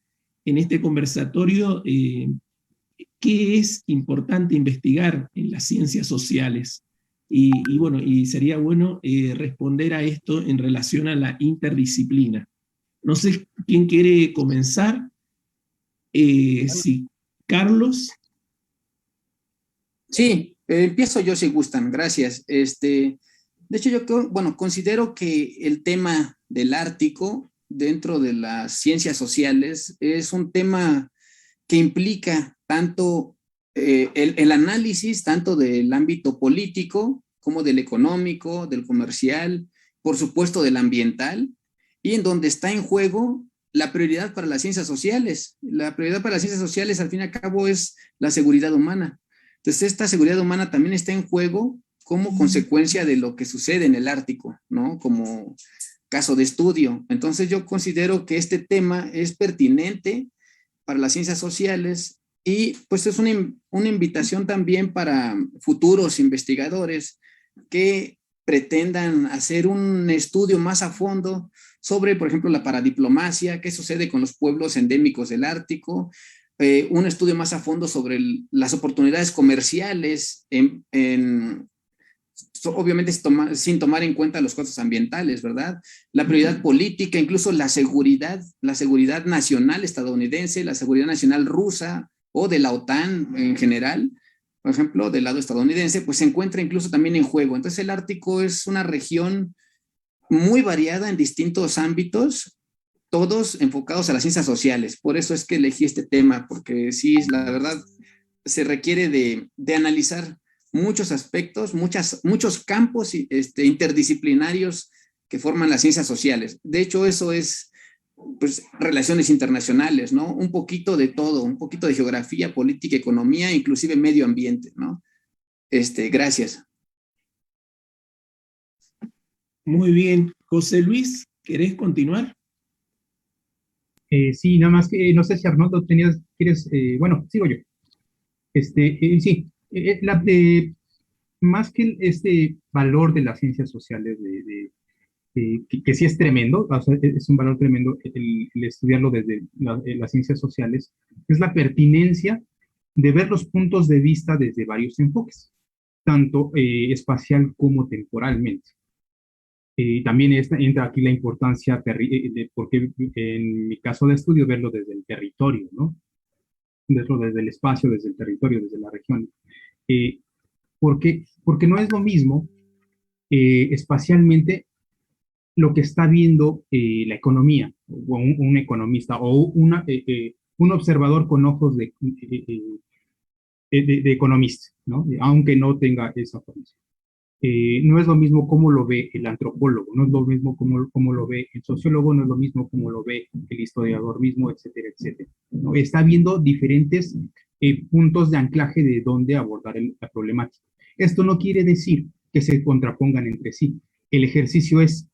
en este conversatorio, ¿qué es importante investigar en las ciencias sociales? Y bueno, y sería bueno responder a esto en relación a la interdisciplina. No sé quién quiere comenzar. Sí, Carlos. Sí, empiezo yo si gustan, gracias. De hecho, yo considero que el tema del Ártico dentro de las ciencias sociales es un tema que implica tanto el análisis tanto del ámbito político como del económico, del comercial, por supuesto del ambiental, y en donde está en juego la prioridad para las ciencias sociales. La prioridad para las ciencias sociales, al fin y al cabo, es la seguridad humana. Entonces, esta seguridad humana también está en juego como consecuencia de lo que sucede en el Ártico, ¿no? Como caso de estudio. Entonces, yo considero que este tema es pertinente para las ciencias sociales y pues es una invitación también para futuros investigadores que pretendan hacer un estudio más a fondo sobre, por ejemplo, la paradiplomacia, qué sucede con los pueblos endémicos del Ártico, un estudio más a fondo sobre las oportunidades comerciales, obviamente sin tomar en cuenta los costos ambientales, ¿verdad? La prioridad política, incluso la seguridad nacional estadounidense, la seguridad nacional rusa o de la OTAN en general, por ejemplo, del lado estadounidense, pues se encuentra incluso también en juego. Entonces el Ártico es una región muy variada en distintos ámbitos, todos enfocados a las ciencias sociales. Por eso es que elegí este tema, porque sí, la verdad, se requiere de analizar muchos aspectos, muchos campos interdisciplinarios que forman las ciencias sociales. De hecho, eso es pues, relaciones internacionales, ¿no? Un poquito de todo, un poquito de geografía, política, economía, inclusive medio ambiente, ¿no? Gracias. Muy bien. José Luis, ¿querés continuar? Sí, nada más que no sé si Arnoldo quieres, bueno, sigo yo. Sí, más que este valor de las ciencias sociales, que sí es tremendo, o sea, es un valor tremendo el estudiarlo desde las ciencias sociales, es la pertinencia de ver los puntos de vista desde varios enfoques, tanto espacial como temporalmente. También entra aquí la importancia, porque en mi caso de estudio, verlo desde el territorio, ¿no? Verlo desde el espacio, desde el territorio, desde la región. Porque no es lo mismo espacialmente lo que está viendo la economía, o un economista, o un observador con ojos de economista, ¿no? Aunque no tenga esa formación. No es lo mismo cómo lo ve el antropólogo, no es lo mismo cómo lo ve el sociólogo, no es lo mismo cómo lo ve el historiador mismo, etcétera, etcétera, ¿no? Está viendo diferentes puntos de anclaje de dónde abordar la problemática. Esto no quiere decir que se contrapongan entre sí. El ejercicio es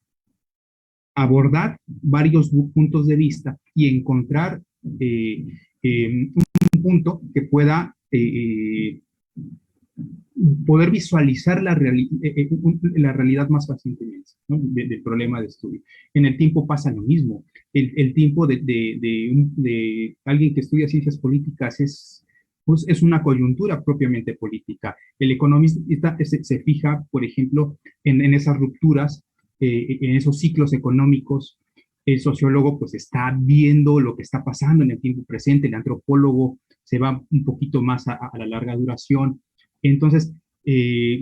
abordar varios puntos de vista y encontrar un punto que pueda poder visualizar la realidad más fácilmente, ¿no? Del problema de estudio. En el tiempo pasa lo mismo. El tiempo de alguien que estudia ciencias políticas es una coyuntura propiamente política. El economista se fija, por ejemplo, en esas rupturas, en esos ciclos económicos. El sociólogo pues está viendo lo que está pasando en el tiempo presente. El antropólogo se va un poquito más a la larga duración. Entonces,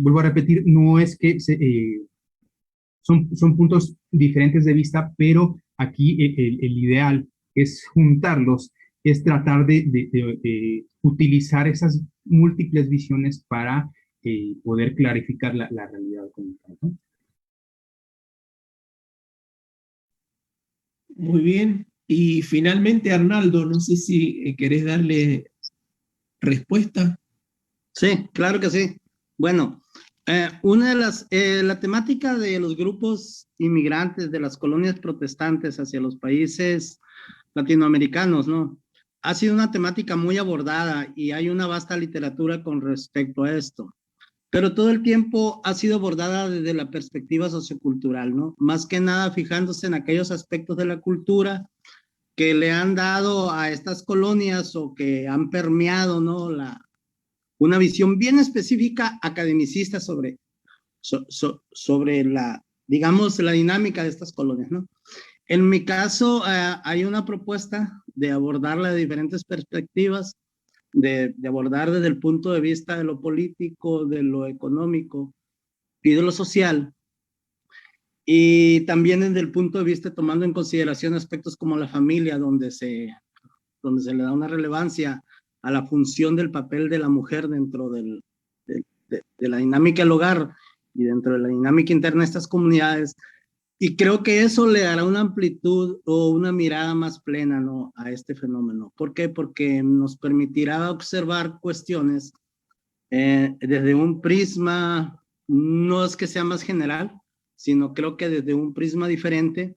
vuelvo a repetir, no es que son puntos diferentes de vista, pero aquí el ideal es juntarlos, es tratar de utilizar esas múltiples visiones para poder clarificar la realidad como tal, ¿no? Muy bien. Y finalmente, Arnaldo, no sé si querés darle respuesta. Sí, claro que sí. Bueno, una de la temática de los grupos inmigrantes de las colonias protestantes hacia los países latinoamericanos, ¿no? Ha sido una temática muy abordada y hay una vasta literatura con respecto a esto, pero todo el tiempo ha sido abordada desde la perspectiva sociocultural, ¿no? Más que nada fijándose en aquellos aspectos de la cultura que le han dado a estas colonias o que han permeado, ¿no? Una visión bien específica academicista sobre la, digamos, la dinámica de estas colonias, ¿no? En mi caso, hay una propuesta de abordarla de diferentes perspectivas, de abordar desde el punto de vista de lo político, de lo económico y de lo social, y también desde el punto de vista tomando en consideración aspectos como la familia, donde se le da una relevancia a la función del papel de la mujer dentro de la dinámica del hogar y dentro de la dinámica interna de estas comunidades. Y creo que eso le dará una amplitud o una mirada más plena, ¿no?, a este fenómeno. ¿Por qué? Porque nos permitirá observar cuestiones desde un prisma, no es que sea más general, sino creo que desde un prisma diferente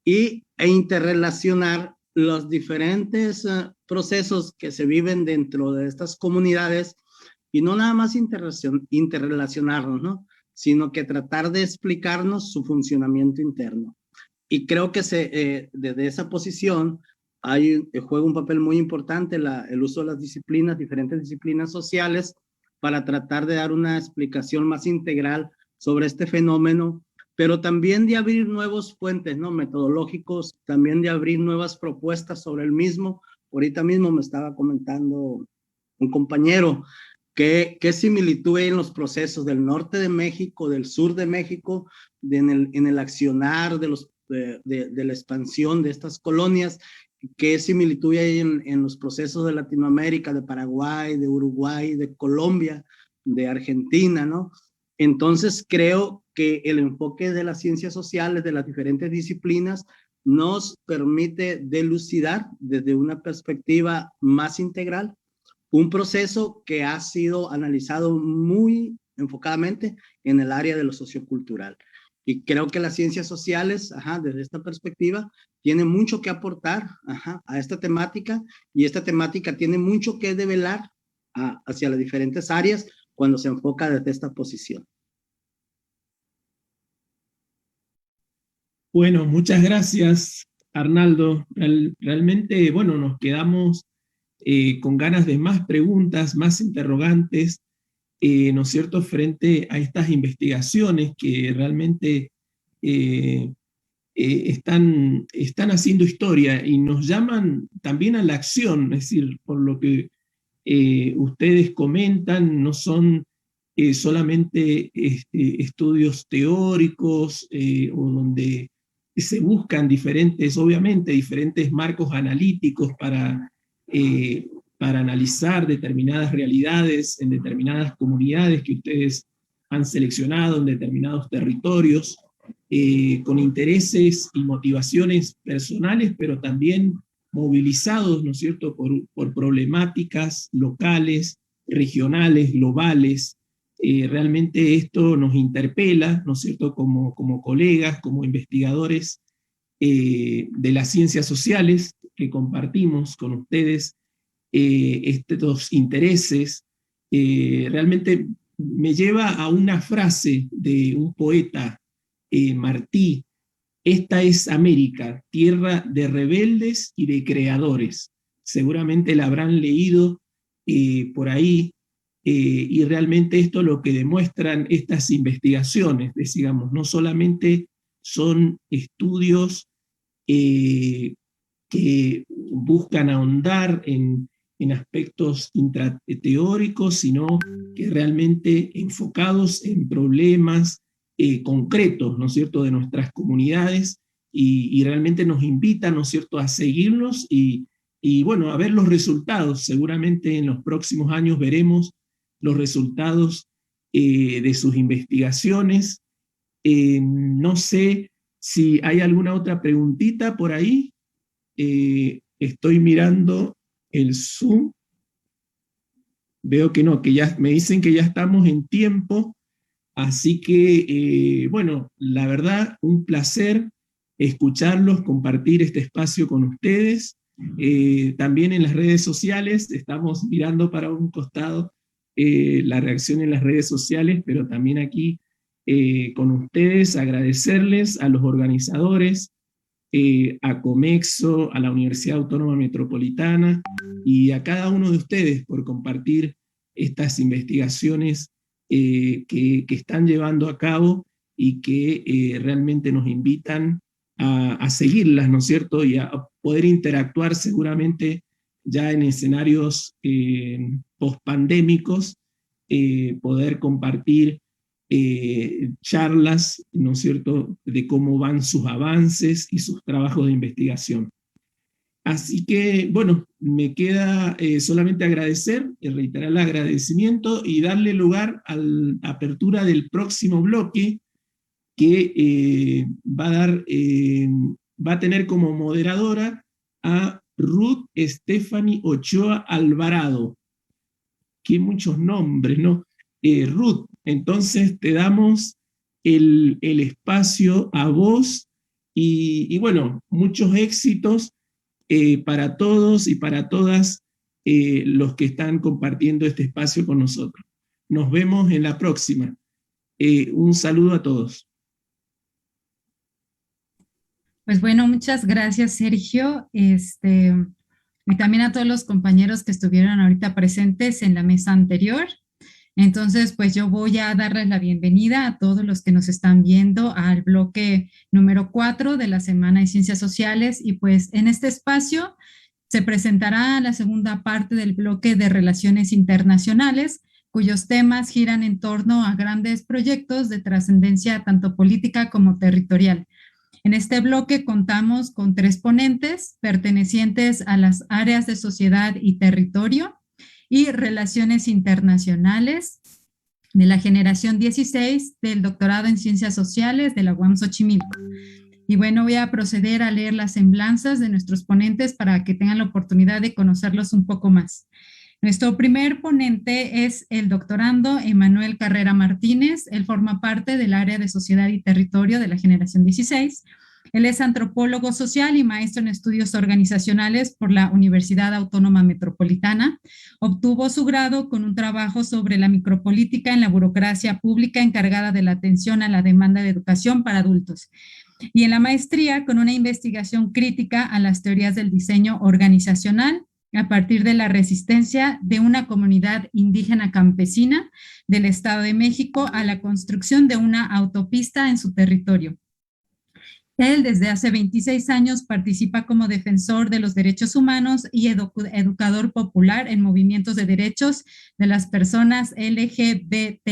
e interrelacionar los diferentes procesos que se viven dentro de estas comunidades y no nada más interrelacionarnos, ¿no?, sino que tratar de explicarnos su funcionamiento interno. Y creo que desde esa posición juega un papel muy importante el uso de las disciplinas, diferentes disciplinas sociales, para tratar de dar una explicación más integral sobre este fenómeno, pero también de abrir nuevos puentes, ¿no?, metodológicos, también de abrir nuevas propuestas sobre el mismo. Ahorita mismo me estaba comentando un compañero qué similitud hay en los procesos del norte de México, del sur de México, en el accionar de la expansión de estas colonias, qué similitud hay en los procesos de Latinoamérica, de Paraguay, de Uruguay, de Colombia, de Argentina, ¿no? Entonces creo que el enfoque de las ciencias sociales, de las diferentes disciplinas, nos permite dilucidar desde una perspectiva más integral un proceso que ha sido analizado muy enfocadamente en el área de lo sociocultural. Y creo que las ciencias sociales, desde esta perspectiva, tienen mucho que aportar a esta temática, y esta temática tiene mucho que develar hacia las diferentes áreas cuando se enfoca desde esta posición. Bueno, muchas gracias, Arnaldo. Realmente, bueno, nos quedamos con ganas de más preguntas, más interrogantes, ¿no es cierto?, frente a estas investigaciones que realmente están haciendo historia y nos llaman también a la acción. Es decir, por lo que ustedes comentan, no son solamente estudios teóricos o donde se buscan obviamente diferentes marcos analíticos para analizar determinadas realidades en determinadas comunidades que ustedes han seleccionado en determinados territorios, con intereses y motivaciones personales, pero también movilizados, ¿no es cierto?, por problemáticas locales, regionales, globales. Realmente esto nos interpela, ¿no es cierto?, como colegas, como investigadores de las ciencias sociales, que compartimos con ustedes estos intereses. Realmente me lleva a una frase de un poeta, Martí: esta es América, tierra de rebeldes y de creadores. Seguramente la habrán leído por ahí, y realmente esto es lo que demuestran estas investigaciones. Digamos, no solamente son estudios que buscan ahondar en aspectos teóricos, sino que realmente enfocados en problemas concretos, ¿no es cierto?, de nuestras comunidades, y realmente nos invitan, ¿no es cierto?, a seguirnos y bueno, a ver los resultados. Seguramente en los próximos años veremos los resultados de sus investigaciones. No sé si hay alguna otra preguntita por ahí. Estoy mirando el Zoom. Veo que no, que ya me dicen que ya estamos en tiempo. Así que, bueno, la verdad, un placer escucharlos, compartir este espacio con ustedes. También en las redes sociales, estamos mirando para un costado la reacción en las redes sociales, pero también aquí con ustedes, agradecerles a los organizadores, a Comexo, a la Universidad Autónoma Metropolitana y a cada uno de ustedes por compartir estas investigaciones que están llevando a cabo y que realmente nos invitan a seguirlas, ¿no es cierto? Y a poder interactuar seguramente ya en escenarios post-pandémicos, poder compartir charlas, ¿no es cierto?, de cómo van sus avances y sus trabajos de investigación. Así que, bueno, me queda solamente agradecer, reiterar el agradecimiento y darle lugar a la apertura del próximo bloque que va a tener como moderadora a Ruth Stephanie Ochoa Alvarado. Qué muchos nombres, ¿no? Ruth, entonces te damos el espacio a vos y bueno, muchos éxitos para todos y para todas los que están compartiendo este espacio con nosotros. Nos vemos en la próxima. Un saludo a todos. Pues bueno, muchas gracias, Sergio. Y también a todos los compañeros que estuvieron ahorita presentes en la mesa anterior. Entonces, pues yo voy a darles la bienvenida a todos los que nos están viendo al bloque número 4 de la Semana de Ciencias Sociales, y pues en este espacio se presentará la segunda parte del bloque de Relaciones Internacionales, cuyos temas giran en torno a grandes proyectos de trascendencia tanto política como territorial. En este bloque contamos con 3 ponentes pertenecientes a las áreas de sociedad y territorio y relaciones internacionales de la generación 16 del doctorado en Ciencias Sociales de la UAM Xochimilco. Y bueno, voy a proceder a leer las semblanzas de nuestros ponentes para que tengan la oportunidad de conocerlos un poco más. Nuestro primer ponente es el doctorando Emanuel Carrera Martínez. Él forma parte del área de Sociedad y Territorio de la generación 16. Él es antropólogo social y maestro en estudios organizacionales por la Universidad Autónoma Metropolitana. Obtuvo su grado con un trabajo sobre la micropolítica en la burocracia pública encargada de la atención a la demanda de educación para adultos. Y en la maestría con una investigación crítica a las teorías del diseño organizacional a partir de la resistencia de una comunidad indígena campesina del Estado de México a la construcción de una autopista en su territorio. Él desde hace 26 años participa como defensor de los derechos humanos y educador popular en movimientos de derechos de las personas LGBTIQA+,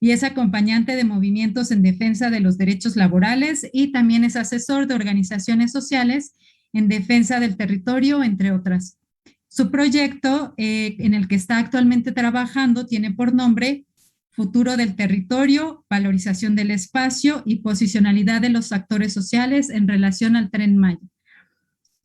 y es acompañante de movimientos en defensa de los derechos laborales y también es asesor de organizaciones sociales en defensa del territorio, entre otras. Su proyecto en el que está actualmente trabajando tiene por nombre Futuro del Territorio, Valorización del Espacio y Posicionalidad de los Actores Sociales en relación al Tren Maya.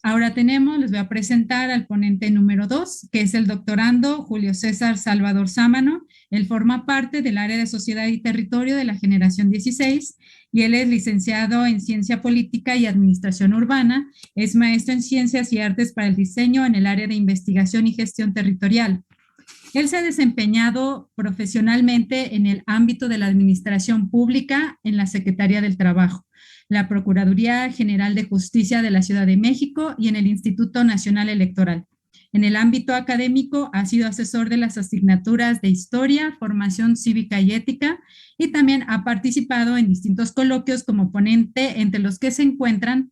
Ahora les voy a presentar al ponente número 2, que es el doctorando Julio César Salvador Sámano. Él forma parte del área de Sociedad y Territorio de la generación 16 y él es licenciado en Ciencia Política y Administración Urbana, es maestro en Ciencias y Artes para el Diseño en el área de Investigación y Gestión Territorial. Él se ha desempeñado profesionalmente en el ámbito de la administración pública en la Secretaría del Trabajo, la Procuraduría General de Justicia de la Ciudad de México y en el Instituto Nacional Electoral. En el ámbito académico ha sido asesor de las asignaturas de Historia, Formación Cívica y Ética y también ha participado en distintos coloquios como ponente, entre los que se encuentran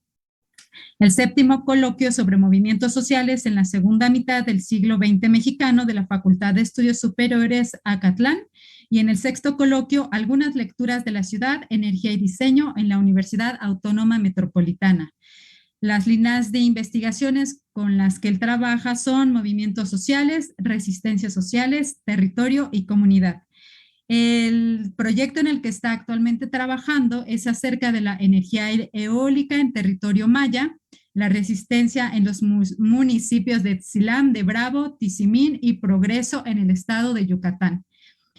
el 7º coloquio sobre movimientos sociales en la segunda mitad del siglo XX mexicano de la Facultad de Estudios Superiores Acatlán y en el 6º coloquio algunas lecturas de la ciudad, energía y diseño en la Universidad Autónoma Metropolitana. Las líneas de investigaciones con las que él trabaja son movimientos sociales, resistencias sociales, territorio y comunidad. El proyecto en el que está actualmente trabajando es acerca de la energía eólica en territorio maya, la resistencia en los municipios de Tzilán, de Bravo, Tizimín y Progreso en el estado de Yucatán.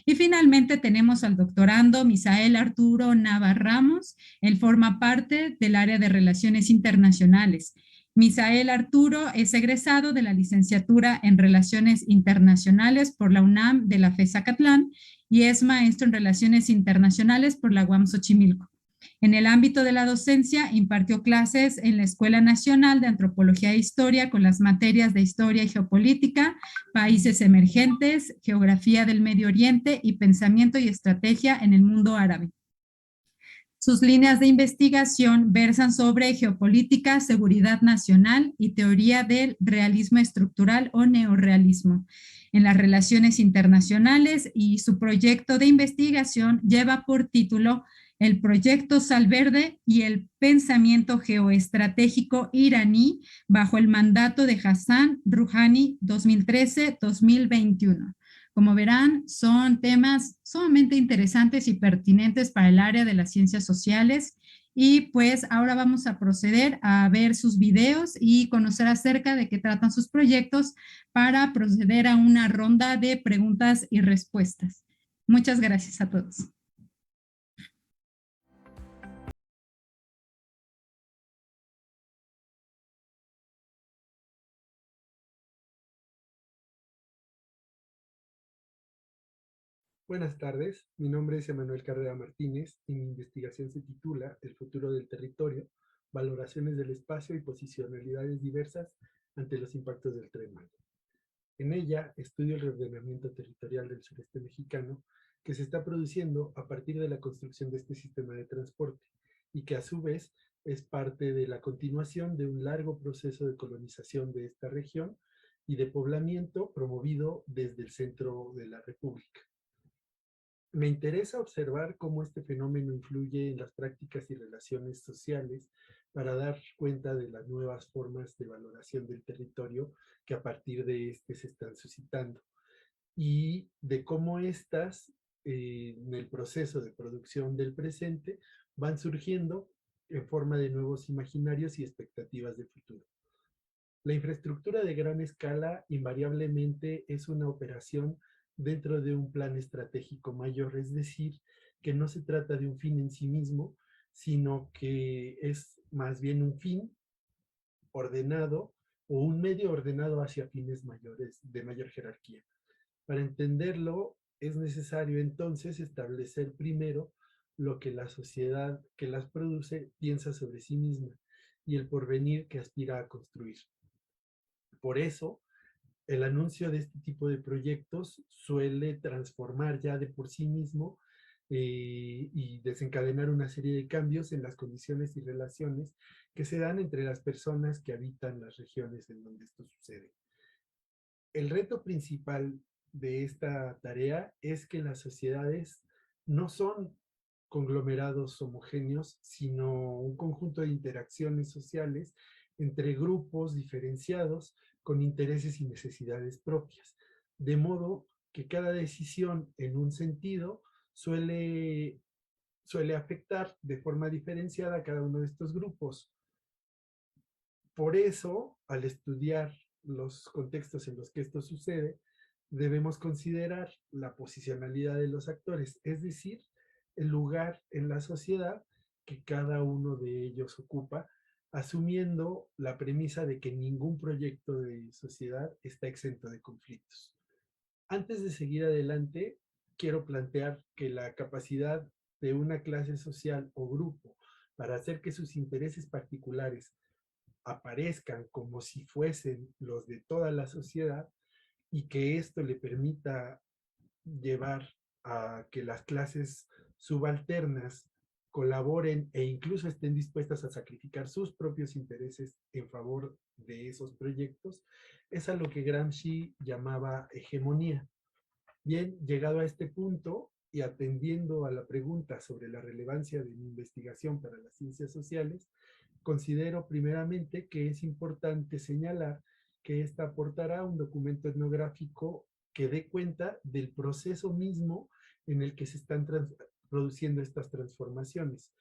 Y finalmente tenemos al doctorando Misael Arturo Nava Ramos. Él forma parte del área de Relaciones Internacionales. Misael Arturo es egresado de la licenciatura en Relaciones Internacionales por la UNAM de la FES Zacatlán y es maestro en Relaciones Internacionales por la UAM Xochimilco. En el ámbito de la docencia, impartió clases en la Escuela Nacional de Antropología e Historia con las materias de Historia y Geopolítica, Países Emergentes, Geografía del Medio Oriente y Pensamiento y Estrategia en el Mundo Árabe. Sus líneas de investigación versan sobre geopolítica, seguridad nacional y teoría del realismo estructural o neorrealismo en las relaciones internacionales, y su proyecto de investigación lleva por título el Proyecto Sal Verde y el pensamiento geoestratégico iraní bajo el mandato de Hassan Rouhani 2013-2021. Como verán, son temas sumamente interesantes y pertinentes para el área de las ciencias sociales. Y pues ahora vamos a proceder a ver sus videos y conocer acerca de qué tratan sus proyectos para proceder a una ronda de preguntas y respuestas. Muchas gracias a todos. Buenas tardes, mi nombre es Emanuel Carrera Martínez y mi investigación se titula El futuro del territorio, valoraciones del espacio y posicionalidades diversas ante los impactos del Tren Maya. En ella estudio el reordenamiento territorial del sureste mexicano que se está produciendo a partir de la construcción de este sistema de transporte y que a su vez es parte de la continuación de un largo proceso de colonización de esta región y de poblamiento promovido desde el centro de la República. Me interesa observar cómo este fenómeno influye en las prácticas y relaciones sociales para dar cuenta de las nuevas formas de valoración del territorio que a partir de este se están suscitando y de cómo estas, en el proceso de producción del presente, van surgiendo en forma de nuevos imaginarios y expectativas de futuro. La infraestructura de gran escala invariablemente es una operación dentro de un plan estratégico mayor, es decir, que no se trata de un fin en sí mismo, sino que es más bien un fin ordenado o un medio ordenado hacia fines mayores, de mayor jerarquía. Para entenderlo, es necesario entonces establecer primero lo que la sociedad que las produce piensa sobre sí misma y el porvenir que aspira a construir. Por eso, el anuncio de este tipo de proyectos suele transformar ya de por sí mismo y desencadenar una serie de cambios en las condiciones y relaciones que se dan entre las personas que habitan las regiones en donde esto sucede. El reto principal de esta tarea es que las sociedades no son conglomerados homogéneos, sino un conjunto de interacciones sociales entre grupos diferenciados con intereses y necesidades propias, de modo que cada decisión en un sentido suele afectar de forma diferenciada a cada uno de estos grupos. Por eso, al estudiar los contextos en los que esto sucede, debemos considerar la posicionalidad de los actores, es decir, el lugar en la sociedad que cada uno de ellos ocupa, asumiendo la premisa de que ningún proyecto de sociedad está exento de conflictos. Antes de seguir adelante, quiero plantear que la capacidad de una clase social o grupo para hacer que sus intereses particulares aparezcan como si fuesen los de toda la sociedad y que esto le permita llevar a que las clases subalternas colaboren e incluso estén dispuestas a sacrificar sus propios intereses en favor de esos proyectos, es a lo que Gramsci llamaba hegemonía. Bien, llegado a este punto y atendiendo a la pregunta sobre la relevancia de mi investigación para las ciencias sociales, considero primeramente que es importante señalar que esta aportará un documento etnográfico que dé cuenta del proceso mismo en el que se están produciendo estas transformaciones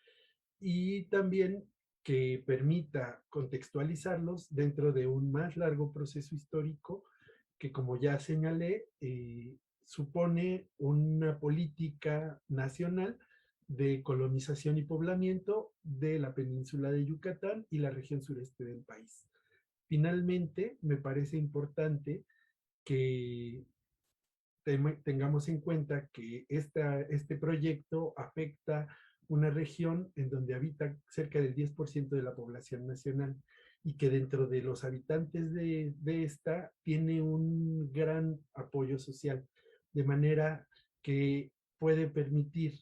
y también que permita contextualizarlos dentro de un más largo proceso histórico que, como ya señalé, supone una política nacional de colonización y poblamiento de la península de Yucatán y la región sureste del país. Finalmente, me parece importante que tengamos en cuenta que este proyecto afecta una región en donde habita cerca del 10% de la población nacional y que dentro de los habitantes de esta tiene un gran apoyo social, de manera que puede permitir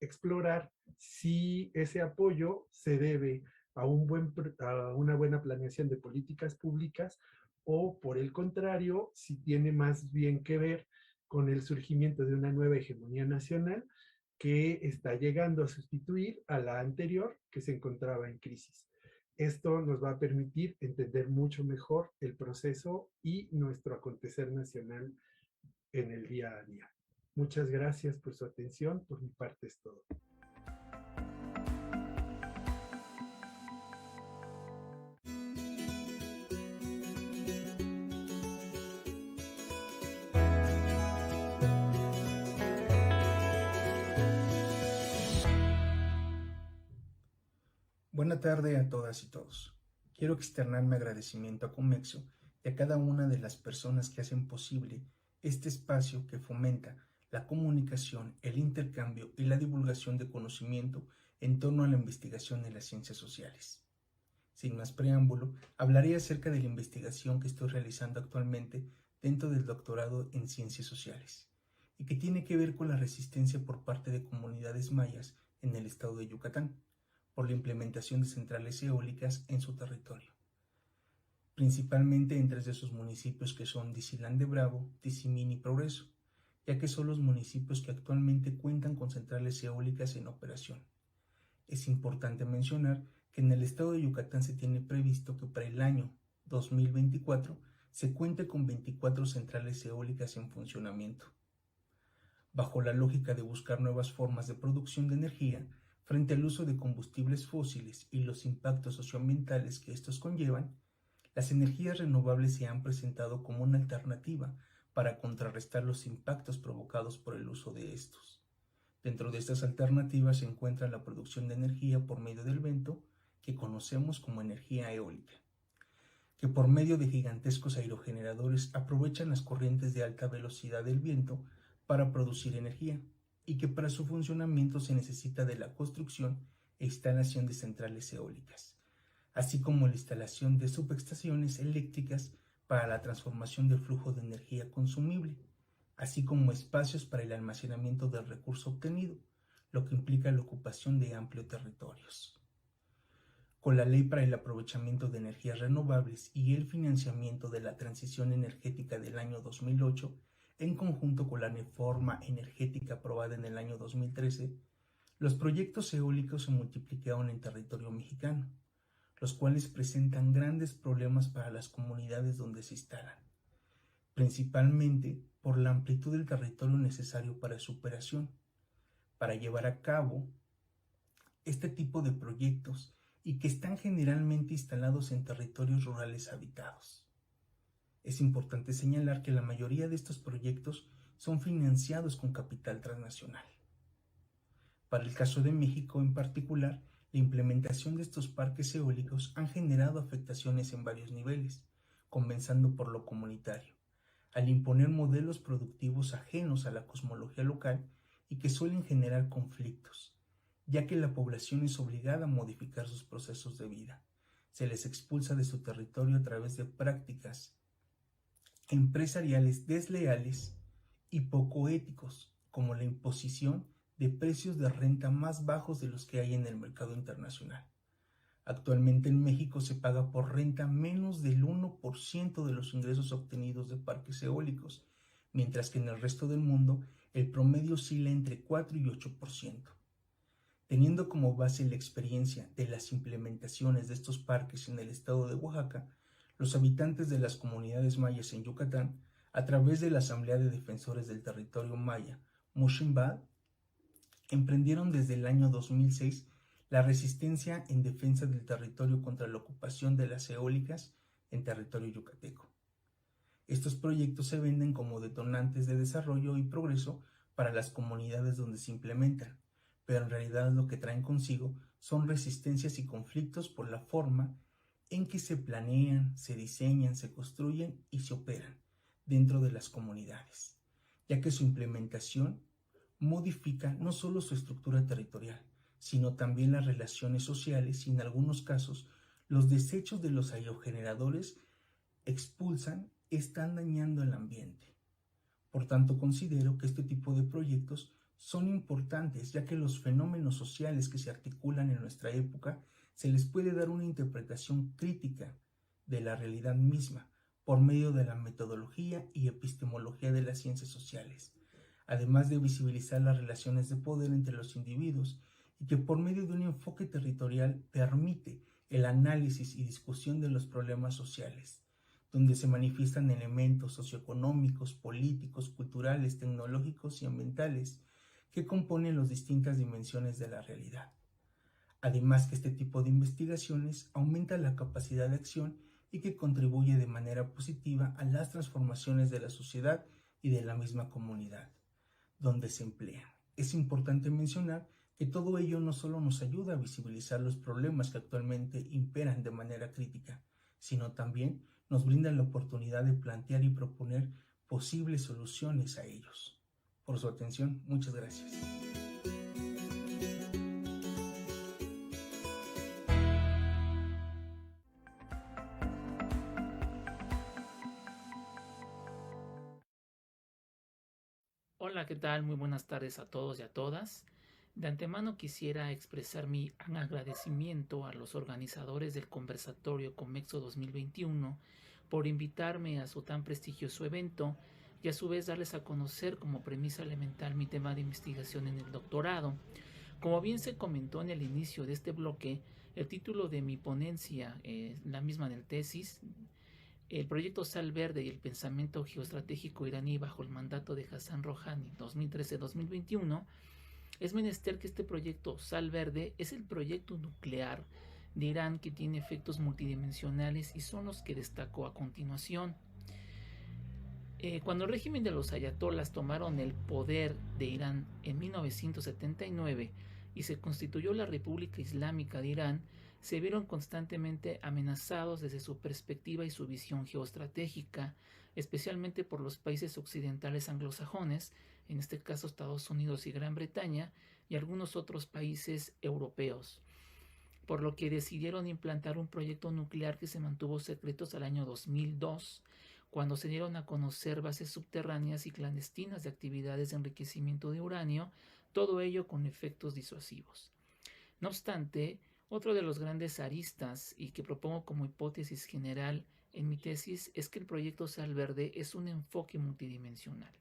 explorar si ese apoyo se debe a una buena planeación de políticas públicas o, por el contrario, si tiene más bien que ver con el surgimiento de una nueva hegemonía nacional que está llegando a sustituir a la anterior que se encontraba en crisis. Esto nos va a permitir entender mucho mejor el proceso y nuestro acontecer nacional en el día a día. Muchas gracias por su atención. Por mi parte es todo. Buena tarde a todas y todos. Quiero externar mi agradecimiento a Comexo y a cada una de las personas que hacen posible este espacio que fomenta la comunicación, el intercambio y la divulgación de conocimiento en torno a la investigación de las ciencias sociales. Sin más preámbulo, hablaré acerca de la investigación que estoy realizando actualmente dentro del doctorado en ciencias sociales y que tiene que ver con la resistencia por parte de comunidades mayas en el estado de Yucatán por la implementación de centrales eólicas en su territorio, principalmente en 3 de sus municipios que son Dicilán de Bravo, Tizimín y Progreso, ya que son los municipios que actualmente cuentan con centrales eólicas en operación. Es importante mencionar que en el estado de Yucatán se tiene previsto que para el año 2024 se cuente con 24 centrales eólicas en funcionamiento. Bajo la lógica de buscar nuevas formas de producción de energía, frente al uso de combustibles fósiles y los impactos socioambientales que estos conllevan, las energías renovables se han presentado como una alternativa para contrarrestar los impactos provocados por el uso de estos. Dentro de estas alternativas se encuentra la producción de energía por medio del viento, que conocemos como energía eólica, que por medio de gigantescos aerogeneradores aprovechan las corrientes de alta velocidad del viento para producir energía, y que para su funcionamiento se necesita de la construcción e instalación de centrales eólicas, así como la instalación de subestaciones eléctricas para la transformación del flujo de energía consumible, así como espacios para el almacenamiento del recurso obtenido, lo que implica la ocupación de amplios territorios. Con la Ley para el Aprovechamiento de Energías Renovables y el financiamiento de la transición energética del año 2008, en conjunto con la reforma energética aprobada en el año 2013, los proyectos eólicos se multiplicaron en territorio mexicano, los cuales presentan grandes problemas para las comunidades donde se instalan, principalmente por la amplitud del territorio necesario para su operación. Para llevar a cabo este tipo de proyectos y que están generalmente instalados en territorios rurales habitados. Es importante señalar que la mayoría de estos proyectos son financiados con capital transnacional. Para el caso de México en particular, la implementación de estos parques eólicos han generado afectaciones en varios niveles, comenzando por lo comunitario, al imponer modelos productivos ajenos a la cosmología local y que suelen generar conflictos, ya que la población es obligada a modificar sus procesos de vida. Se les expulsa de su territorio a través de prácticas empresariales desleales y poco éticos, como la imposición de precios de renta más bajos de los que hay en el mercado internacional. Actualmente en México se paga por renta menos del 1% de los ingresos obtenidos de parques eólicos, mientras que en el resto del mundo el promedio oscila entre 4 y 8%. Teniendo como base la experiencia de las implementaciones de estos parques en el estado de Oaxaca, los habitantes de las comunidades mayas en Yucatán, a través de la Asamblea de Defensores del Territorio Maya, Mushimbad, emprendieron desde el año 2006 la resistencia en defensa del territorio contra la ocupación de las eólicas en territorio yucateco. Estos proyectos se venden como detonantes de desarrollo y progreso para las comunidades donde se implementan, pero en realidad lo que traen consigo son resistencias y conflictos por la forma en que se planean, se diseñan, se construyen y se operan dentro de las comunidades, ya que su implementación modifica no solo su estructura territorial, sino también las relaciones sociales y en algunos casos los desechos de los aerogeneradores están dañando el ambiente. Por tanto, considero que este tipo de proyectos son importantes, ya que los fenómenos sociales que se articulan en nuestra época se les puede dar una interpretación crítica de la realidad misma por medio de la metodología y epistemología de las ciencias sociales, además de visibilizar las relaciones de poder entre los individuos y que por medio de un enfoque territorial permite el análisis y discusión de los problemas sociales, donde se manifiestan elementos socioeconómicos, políticos, culturales, tecnológicos y ambientales que componen las distintas dimensiones de la realidad. Además que este tipo de investigaciones aumenta la capacidad de acción y que contribuye de manera positiva a las transformaciones de la sociedad y de la misma comunidad donde se emplean. Es importante mencionar que todo ello no solo nos ayuda a visibilizar los problemas que actualmente imperan de manera crítica, sino también nos brinda la oportunidad de plantear y proponer posibles soluciones a ellos. Por su atención, muchas gracias. Hola, ¿qué tal? Muy buenas tardes a todos y a todas. De antemano quisiera expresar mi agradecimiento a los organizadores del conversatorio Comexo 2021 por invitarme a su tan prestigioso evento y a su vez darles a conocer como premisa elemental mi tema de investigación en el doctorado. Como bien se comentó en el inicio de este bloque, el título de mi ponencia, la misma del tesis, el proyecto Sal Verde y el pensamiento geoestratégico iraní bajo el mandato de Hassan Rouhani 2013-2021, es menester que este proyecto Sal Verde es el proyecto nuclear de Irán que tiene efectos multidimensionales y son los que destaco a continuación. Cuando el régimen de los ayatolás tomaron el poder de Irán en 1979 y se constituyó la República Islámica de Irán, se vieron constantemente amenazados desde su perspectiva y su visión geoestratégica, especialmente por los países occidentales anglosajones, en este caso Estados Unidos y Gran Bretaña, y algunos otros países europeos, por lo que decidieron implantar un proyecto nuclear que se mantuvo secreto hasta el año 2002, cuando se dieron a conocer bases subterráneas y clandestinas de actividades de enriquecimiento de uranio, todo ello con efectos disuasivos. No obstante, otro de los grandes aristas y que propongo como hipótesis general en mi tesis es que el proyecto Sal Verde es un enfoque multidimensional,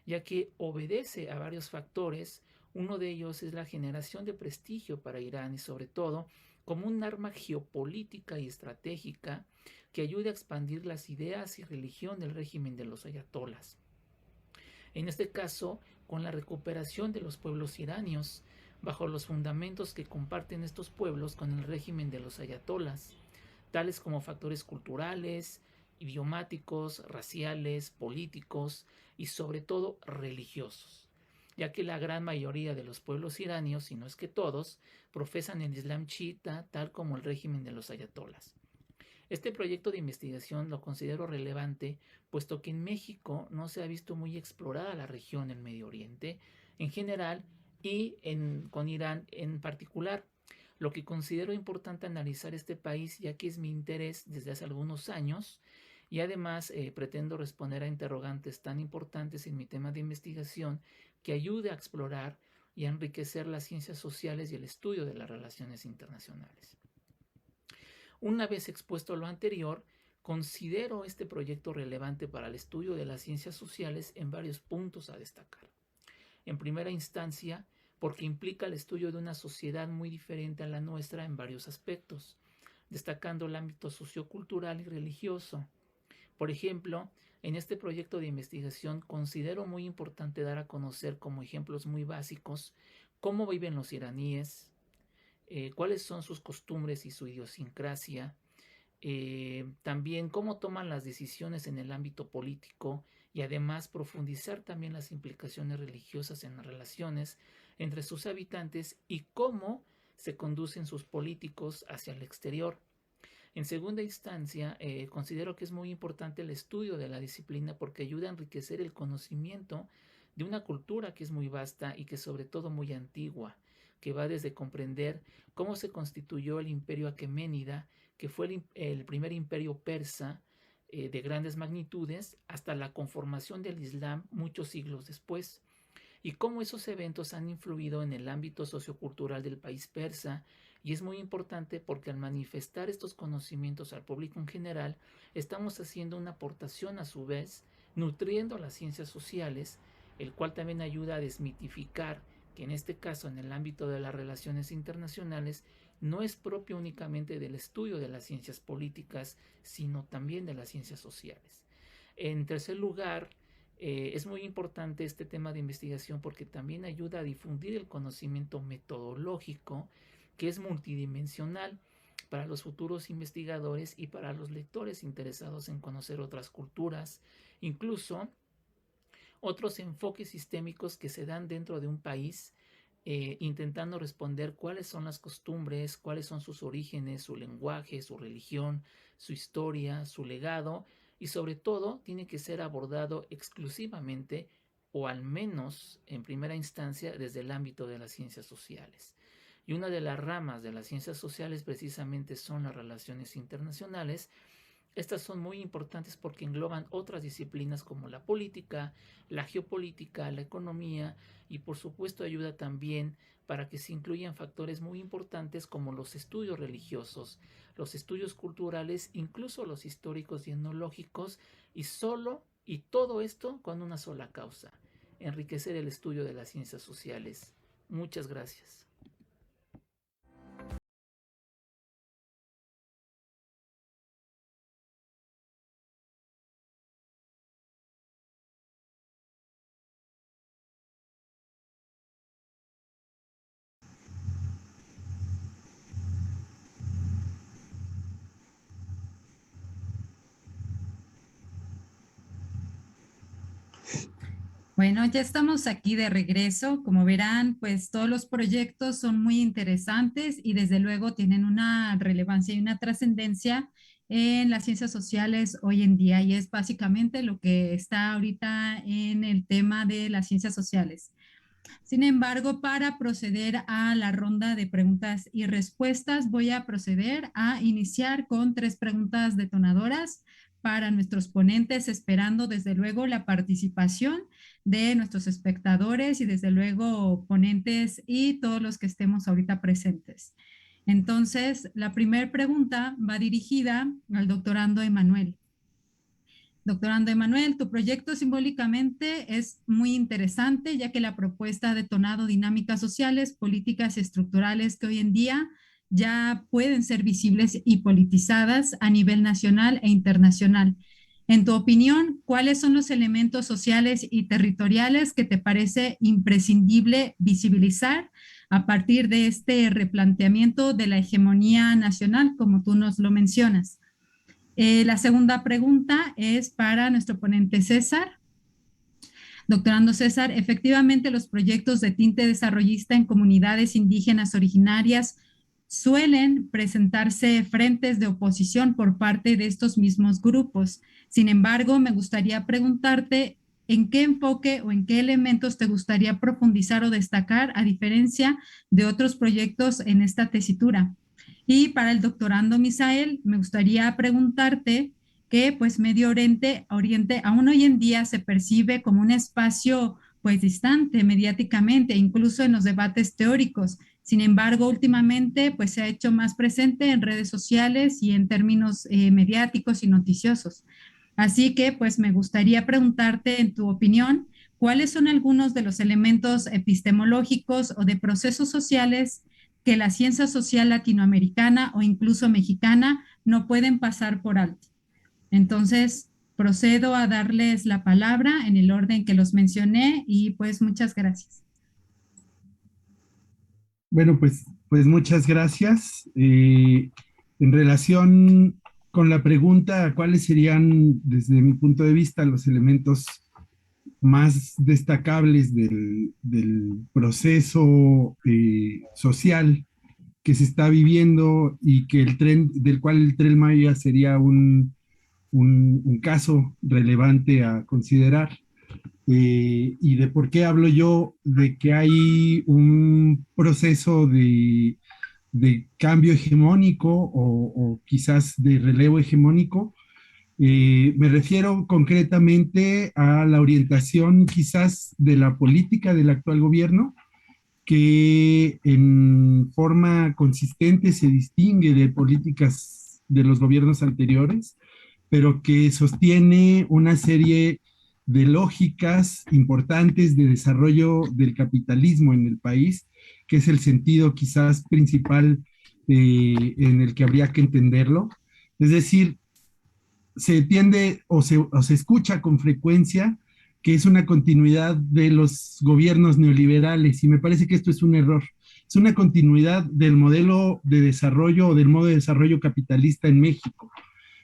ya que obedece a varios factores. Uno de ellos es la generación de prestigio para Irán y sobre todo como un arma geopolítica y estratégica que ayude a expandir las ideas y religión del régimen de los ayatolás. En este caso, con la recuperación de los pueblos iranios, bajo los fundamentos que comparten estos pueblos con el régimen de los ayatolás, tales como factores culturales, idiomáticos, raciales, políticos y sobre todo religiosos, ya que la gran mayoría de los pueblos iranios, si no es que todos, profesan el Islam chiita, tal como el régimen de los ayatolás. Este proyecto de investigación lo considero relevante, puesto que en México no se ha visto muy explorada la región del Medio Oriente en general y con Irán en particular, lo que considero importante analizar este país, ya que es mi interés desde hace algunos años y además pretendo responder a interrogantes tan importantes en mi tema de investigación que ayude a explorar y a enriquecer las ciencias sociales y el estudio de las relaciones internacionales. Una vez expuesto lo anterior, considero este proyecto relevante para el estudio de las ciencias sociales en varios puntos a destacar. En primera instancia, porque implica el estudio de una sociedad muy diferente a la nuestra en varios aspectos, destacando el ámbito sociocultural y religioso. Por ejemplo, en este proyecto de investigación considero muy importante dar a conocer como ejemplos muy básicos cómo viven los iraníes, cuáles son sus costumbres y su idiosincrasia, también cómo toman las decisiones en el ámbito político y además profundizar también las implicaciones religiosas en las relaciones entre sus habitantes y cómo se conducen sus políticos hacia el exterior. En segunda instancia, considero que es muy importante el estudio de la disciplina porque ayuda a enriquecer el conocimiento de una cultura que es muy vasta y que es sobre todo muy antigua, que va desde comprender cómo se constituyó el imperio aqueménida, que fue el primer imperio persa de grandes magnitudes, hasta la conformación del Islam muchos siglos después, y cómo esos eventos han influido en el ámbito sociocultural del país persa. Y es muy importante porque al manifestar estos conocimientos al público en general, estamos haciendo una aportación a su vez, nutriendo las ciencias sociales, el cual también ayuda a desmitificar que en este caso en el ámbito de las relaciones internacionales no es propio únicamente del estudio de las ciencias políticas, sino también de las ciencias sociales. En tercer lugar, es muy importante este tema de investigación porque también ayuda a difundir el conocimiento metodológico que es multidimensional para los futuros investigadores y para los lectores interesados en conocer otras culturas, incluso otros enfoques sistémicos que se dan dentro de un país, intentando responder cuáles son las costumbres, cuáles son sus orígenes, su lenguaje, su religión, su historia, su legado, y sobre todo tiene que ser abordado exclusivamente o al menos en primera instancia desde el ámbito de las ciencias sociales. Y una de las ramas de las ciencias sociales precisamente son las relaciones internacionales. Estas son muy importantes porque engloban otras disciplinas como la política, la geopolítica, la economía y por supuesto ayuda también para que se incluyan factores muy importantes como los estudios religiosos, los estudios culturales, incluso los históricos y etnológicos, y todo esto con una sola causa: enriquecer el estudio de las ciencias sociales. Muchas gracias. Bueno, ya estamos aquí de regreso. Como verán, pues todos los proyectos son muy interesantes y desde luego tienen una relevancia y una trascendencia en las ciencias sociales hoy en día y es básicamente lo que está ahorita en el tema de las ciencias sociales. Sin embargo, para proceder a la ronda de preguntas y respuestas, voy a proceder a iniciar con 3 preguntas detonadoras para nuestros ponentes, esperando desde luego la participación de nuestros espectadores y desde luego ponentes y todos los que estemos ahorita presentes. Entonces, la primera pregunta va dirigida al doctorando Emanuel. Doctorando Emanuel, tu proyecto simbólicamente es muy interesante, ya que la propuesta ha detonado dinámicas sociales, políticas y estructurales que hoy en día ya pueden ser visibles y politizadas a nivel nacional e internacional. En tu opinión, ¿cuáles son los elementos sociales y territoriales que te parece imprescindible visibilizar a partir de este replanteamiento de la hegemonía nacional, como tú nos lo mencionas? La segunda pregunta es para nuestro ponente César. Doctorando César, efectivamente los proyectos de tinte desarrollista en comunidades indígenas originarias suelen presentarse frentes de oposición por parte de estos mismos grupos. Sin embargo, me gustaría preguntarte en qué enfoque o en qué elementos te gustaría profundizar o destacar a diferencia de otros proyectos en esta tesitura. Y para el doctorando Misael, me gustaría preguntarte que pues Medio Oriente aún hoy en día se percibe como un espacio pues distante mediáticamente, incluso en los debates teóricos. Sin embargo, últimamente pues se ha hecho más presente en redes sociales y en términos mediáticos y noticiosos. Así que pues me gustaría preguntarte en tu opinión, ¿cuáles son algunos de los elementos epistemológicos o de procesos sociales que la ciencia social latinoamericana o incluso mexicana no pueden pasar por alto? Entonces, procedo a darles la palabra en el orden que los mencioné y pues muchas gracias. Bueno, pues muchas gracias. En relación con la pregunta, ¿cuáles serían, desde mi punto de vista, los elementos más destacables del proceso social que se está viviendo y que del cual el Tren Maya sería un caso relevante a considerar? Y de por qué hablo yo de que hay un proceso de cambio hegemónico o quizás de relevo hegemónico. Me refiero concretamente a la orientación quizás de la política del actual gobierno, que en forma consistente se distingue de políticas de los gobiernos anteriores, pero que sostiene una serie de lógicas importantes de desarrollo del capitalismo en el país, que es el sentido quizás principal en el que habría que entenderlo. Es decir, se tiende o se escucha con frecuencia que es una continuidad de los gobiernos neoliberales, y me parece que esto es un error. Es una continuidad del modelo de desarrollo o del modo de desarrollo capitalista en México,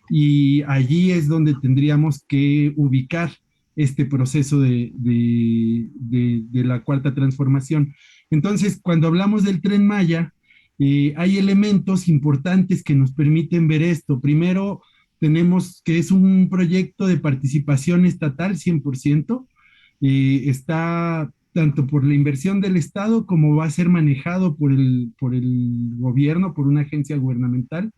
y allí es donde tendríamos que ubicar este proceso de la cuarta transformación. Entonces, cuando hablamos del Tren Maya, hay elementos importantes que nos permiten ver esto. Primero, tenemos que es un proyecto de participación estatal 100%, está tanto por la inversión del Estado como va a ser manejado por el gobierno, por una agencia gubernamental,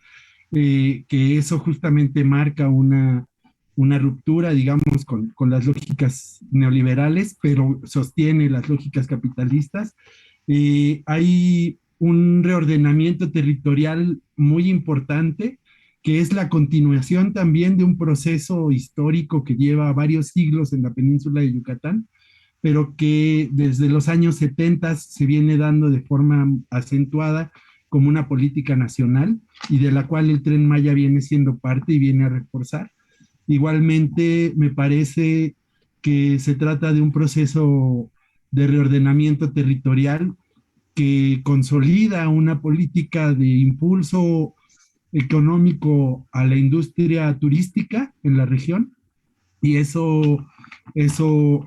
que eso justamente marca una ruptura, digamos, con las lógicas neoliberales, pero sostiene las lógicas capitalistas. Hay un reordenamiento territorial muy importante, que es la continuación también de un proceso histórico que lleva varios siglos en la península de Yucatán, pero que desde los años 70 se viene dando de forma acentuada como una política nacional, y de la cual el Tren Maya viene siendo parte y viene a reforzar. Igualmente, me parece que se trata de un proceso de reordenamiento territorial que consolida una política de impulso económico a la industria turística en la región, y eso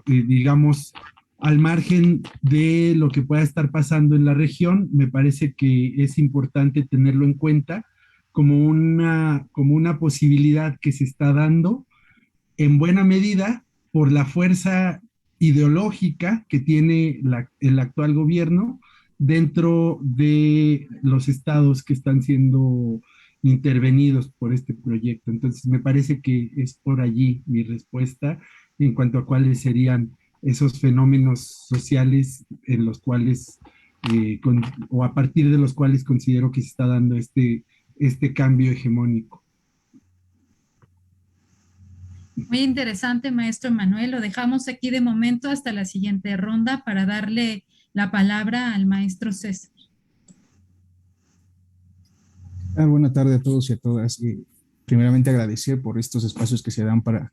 digamos, al margen de lo que pueda estar pasando en la región, me parece que es importante tenerlo en cuenta como una posibilidad que se está dando en buena medida por la fuerza ideológica que tiene el actual gobierno dentro de los estados que están siendo intervenidos por este proyecto. Entonces, me parece que es por allí mi respuesta en cuanto a cuáles serían esos fenómenos sociales en los cuales, o a partir de los cuales considero que se está dando este cambio hegemónico. Muy interesante, maestro Manuel. Lo dejamos aquí de momento hasta la siguiente ronda para darle la palabra al maestro César. Buenas tardes a todos y a todas. Primeramente agradecer por estos espacios que se dan para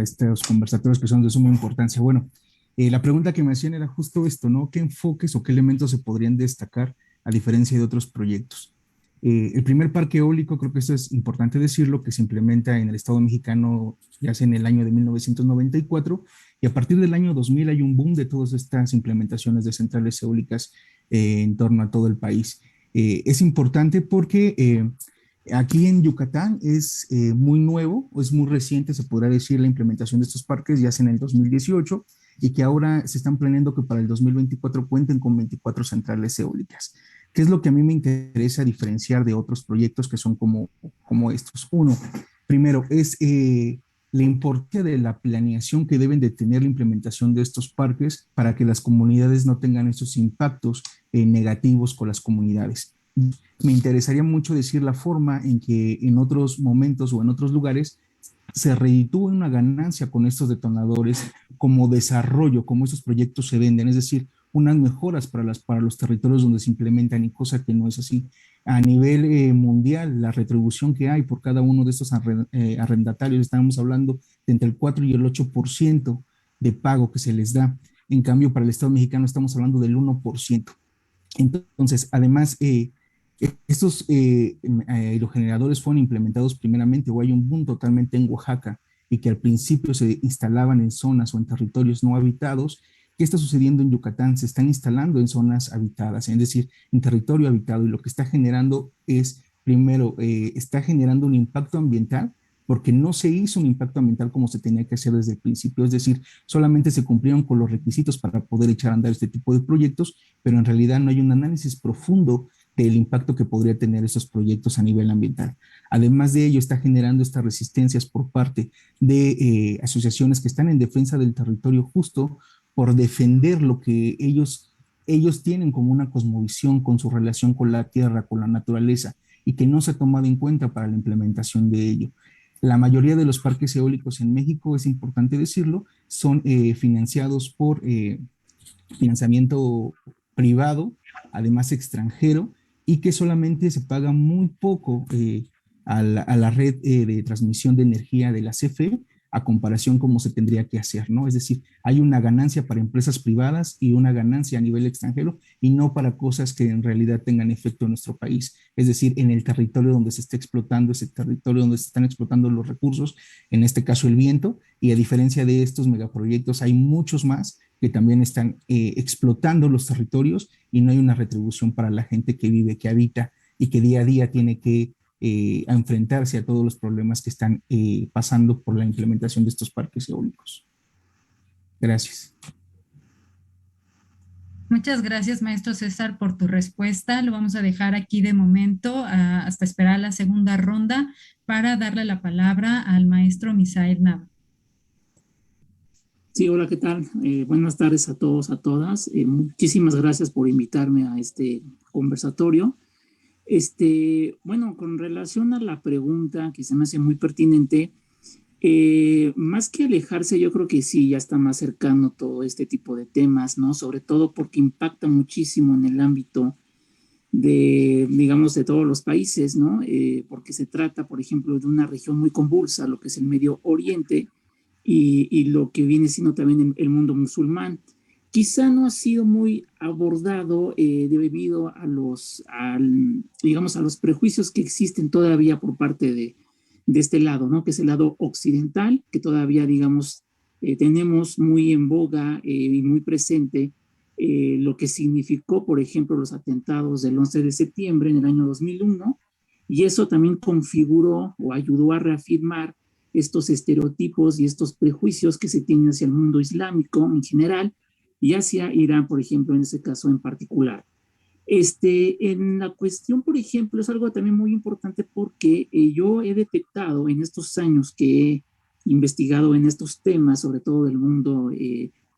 estos conversatorios que son de suma importancia. Bueno, la pregunta que me hacían era justo esto, ¿no? ¿Qué enfoques o qué elementos se podrían destacar a diferencia de otros proyectos? El primer parque eólico, creo que esto es importante decirlo, que se implementa en el Estado mexicano ya sea en el año de 1994, y a partir del año 2000 hay un boom de todas estas implementaciones de centrales eólicas en torno a todo el país. Es importante porque aquí en Yucatán es muy nuevo, es muy reciente, se podrá decir, la implementación de estos parques, ya sea en el 2018, y que ahora se están planeando que para el 2024 cuenten con 24 centrales eólicas. ¿Qué es lo que a mí me interesa diferenciar de otros proyectos que son como estos? Uno, primero, es la importancia de la planeación que deben de tener la implementación de estos parques para que las comunidades no tengan esos impactos negativos con las comunidades. Me interesaría mucho decir la forma en que en otros momentos o en otros lugares se reditúe una ganancia con estos detonadores como desarrollo, como estos proyectos se venden, es decir, unas mejoras para los territorios donde se implementan, y cosa que no es así. A nivel mundial, la retribución que hay por cada uno de estos arrendatarios, estamos hablando de entre el 4 y el 8% de pago que se les da. En cambio, para el Estado mexicano estamos hablando del 1%. Entonces, además, estos aerogeneradores fueron implementados primeramente, o hay un boom totalmente en Oaxaca, y que al principio se instalaban en zonas o en territorios no habitados. ¿Qué está sucediendo en Yucatán? Se están instalando en zonas habitadas, es decir, en territorio habitado, y lo que está generando es, primero, está generando un impacto ambiental, porque no se hizo un impacto ambiental como se tenía que hacer desde el principio, es decir, solamente se cumplieron con los requisitos para poder echar a andar este tipo de proyectos, pero en realidad no hay un análisis profundo del impacto que podría tener esos proyectos a nivel ambiental. Además de ello, está generando estas resistencias por parte de asociaciones que están en defensa del territorio, justo por defender lo que ellos tienen como una cosmovisión con su relación con la tierra, con la naturaleza, y que no se ha tomado en cuenta para la implementación de ello. La mayoría de los parques eólicos en México, es importante decirlo, son financiados por financiamiento privado, además extranjero, y que solamente se paga muy poco a la red de transmisión de energía de la CFE, a comparación como se tendría que hacer, ¿no? Es decir, hay una ganancia para empresas privadas y una ganancia a nivel extranjero, y no para cosas que en realidad tengan efecto en nuestro país. Es decir, en el territorio donde se está explotando, ese territorio donde se están explotando los recursos, en este caso el viento, y a diferencia de estos megaproyectos, hay muchos más que también están explotando los territorios, y no hay una retribución para la gente que vive, que habita, y que día a día tiene que a enfrentarse a todos los problemas que están pasando por la implementación de estos parques eólicos. Gracias. Muchas gracias, maestro César, por tu respuesta. Lo vamos a dejar aquí de momento hasta esperar la segunda ronda para darle la palabra al maestro Misael Nava. Sí, hola, ¿qué tal? Buenas tardes a todos, a todas. Muchísimas gracias por invitarme a este conversatorio. Bueno, con relación a la pregunta que se me hace muy pertinente, más que alejarse, yo creo que sí, ya está más cercano todo este tipo de temas, ¿no? Sobre todo porque impacta muchísimo en el ámbito de, digamos, de todos los países, ¿no? Porque se trata, por ejemplo, de una región muy convulsa, lo que es el Medio Oriente, y lo que viene siendo también el mundo musulmán. Quizá no ha sido muy abordado debido a digamos, a los prejuicios que existen todavía por parte de este lado, ¿no? Que es el lado occidental, que todavía, digamos, tenemos muy en boga y muy presente lo que significó, por ejemplo, los atentados del 11 de septiembre en el año 2001, y eso también configuró o ayudó a reafirmar estos estereotipos y estos prejuicios que se tienen hacia el mundo islámico en general, y hacia Irán, por ejemplo, en ese caso en particular. En la cuestión, por ejemplo, es algo también muy importante porque yo he detectado en estos años que he investigado en estos temas, sobre todo del mundo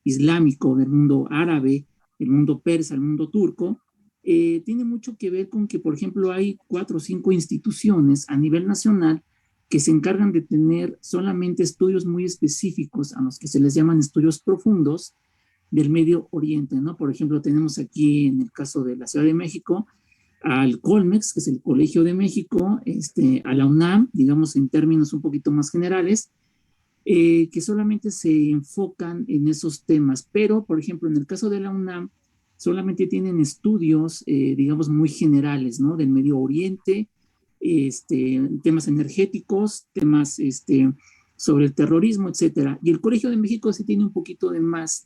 islámico, del mundo árabe, el mundo persa, el mundo turco, tiene mucho que ver con que, por ejemplo, hay 4 o 5 instituciones a nivel nacional que se encargan de tener solamente estudios muy específicos, a los que se les llaman estudios profundos, del Medio Oriente, ¿no? Por ejemplo, tenemos aquí en el caso de la Ciudad de México al Colmex, que es el Colegio de México, a la UNAM, digamos en términos un poquito más generales, que solamente se enfocan en esos temas. Pero, por ejemplo, en el caso de la UNAM, solamente tienen estudios, digamos, muy generales, ¿no? Del Medio Oriente, temas energéticos, temas sobre el terrorismo, etcétera. Y el Colegio de México sí tiene un poquito de más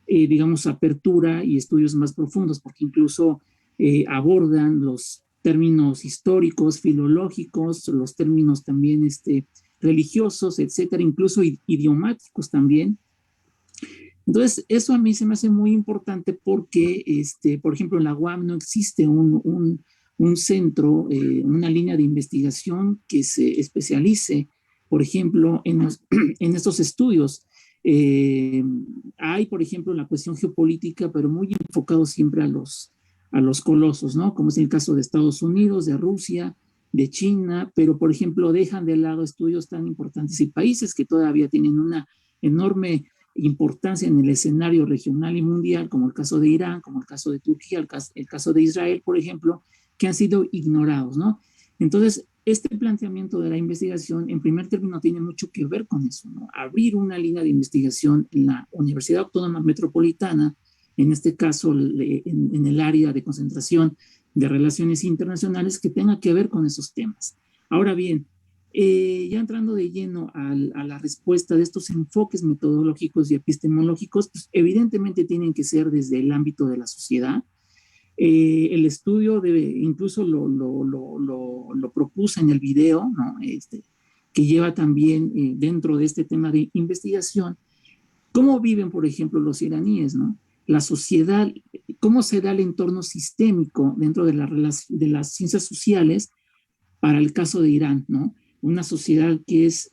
digamos, apertura y estudios más profundos, porque incluso abordan los términos históricos, filológicos, los términos también religiosos, etcétera, incluso idiomáticos también. Entonces, eso a mí se me hace muy importante porque, por ejemplo, en la UAM no existe un centro, una línea de investigación que se especialice, por ejemplo, en estos estudios. Hay, por ejemplo, la cuestión geopolítica, pero muy enfocado siempre a los colosos, ¿no? Como es el caso de Estados Unidos, de Rusia, de China, pero por ejemplo dejan de lado estudios tan importantes y países que todavía tienen una enorme importancia en el escenario regional y mundial, como el caso de Irán, como el caso de Turquía, el caso de Israel, por ejemplo, que han sido ignorados, ¿no? Entonces, este planteamiento de la investigación, en primer término, tiene mucho que ver con eso, ¿no? Abrir una línea de investigación en la Universidad Autónoma Metropolitana, en este caso en el área de concentración de relaciones internacionales, que tenga que ver con esos temas. Ahora bien, ya entrando de lleno a la respuesta de estos enfoques metodológicos y epistemológicos, pues evidentemente tienen que ser desde el ámbito de la sociedad. El estudio incluso lo propuso en el video, ¿no? Que lleva también dentro de este tema de investigación, cómo viven, por ejemplo, los iraníes, ¿no? La sociedad, cómo se da el entorno sistémico dentro de las ciencias sociales para el caso de Irán, ¿no? Una sociedad que es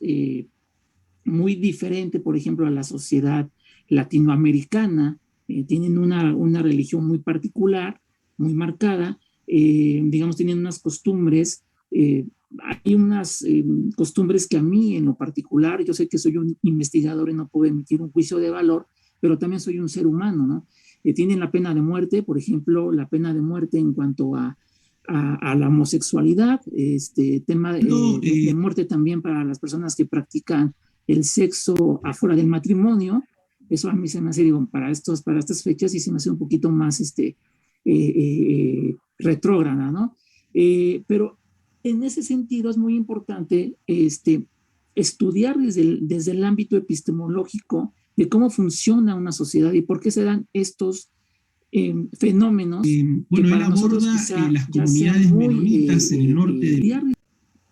muy diferente, por ejemplo, a la sociedad latinoamericana. Tienen una religión muy particular, muy marcada, digamos, tienen unas costumbres, hay unas costumbres que a mí en lo particular, yo sé que soy un investigador y no puedo emitir un juicio de valor, pero también soy un ser humano, ¿no? Tienen la pena de muerte, por ejemplo, la pena de muerte en cuanto a la homosexualidad, tema de muerte también para las personas que practican el sexo afuera del matrimonio. Eso a mí se me hace, digo, para estas fechas, y se me hace un poquito más retrógrada, ¿no? Pero en ese sentido es muy importante estudiar desde el ámbito epistemológico de cómo funciona una sociedad y por qué se dan estos fenómenos. Bueno, él aborda las comunidades menonitas en el norte del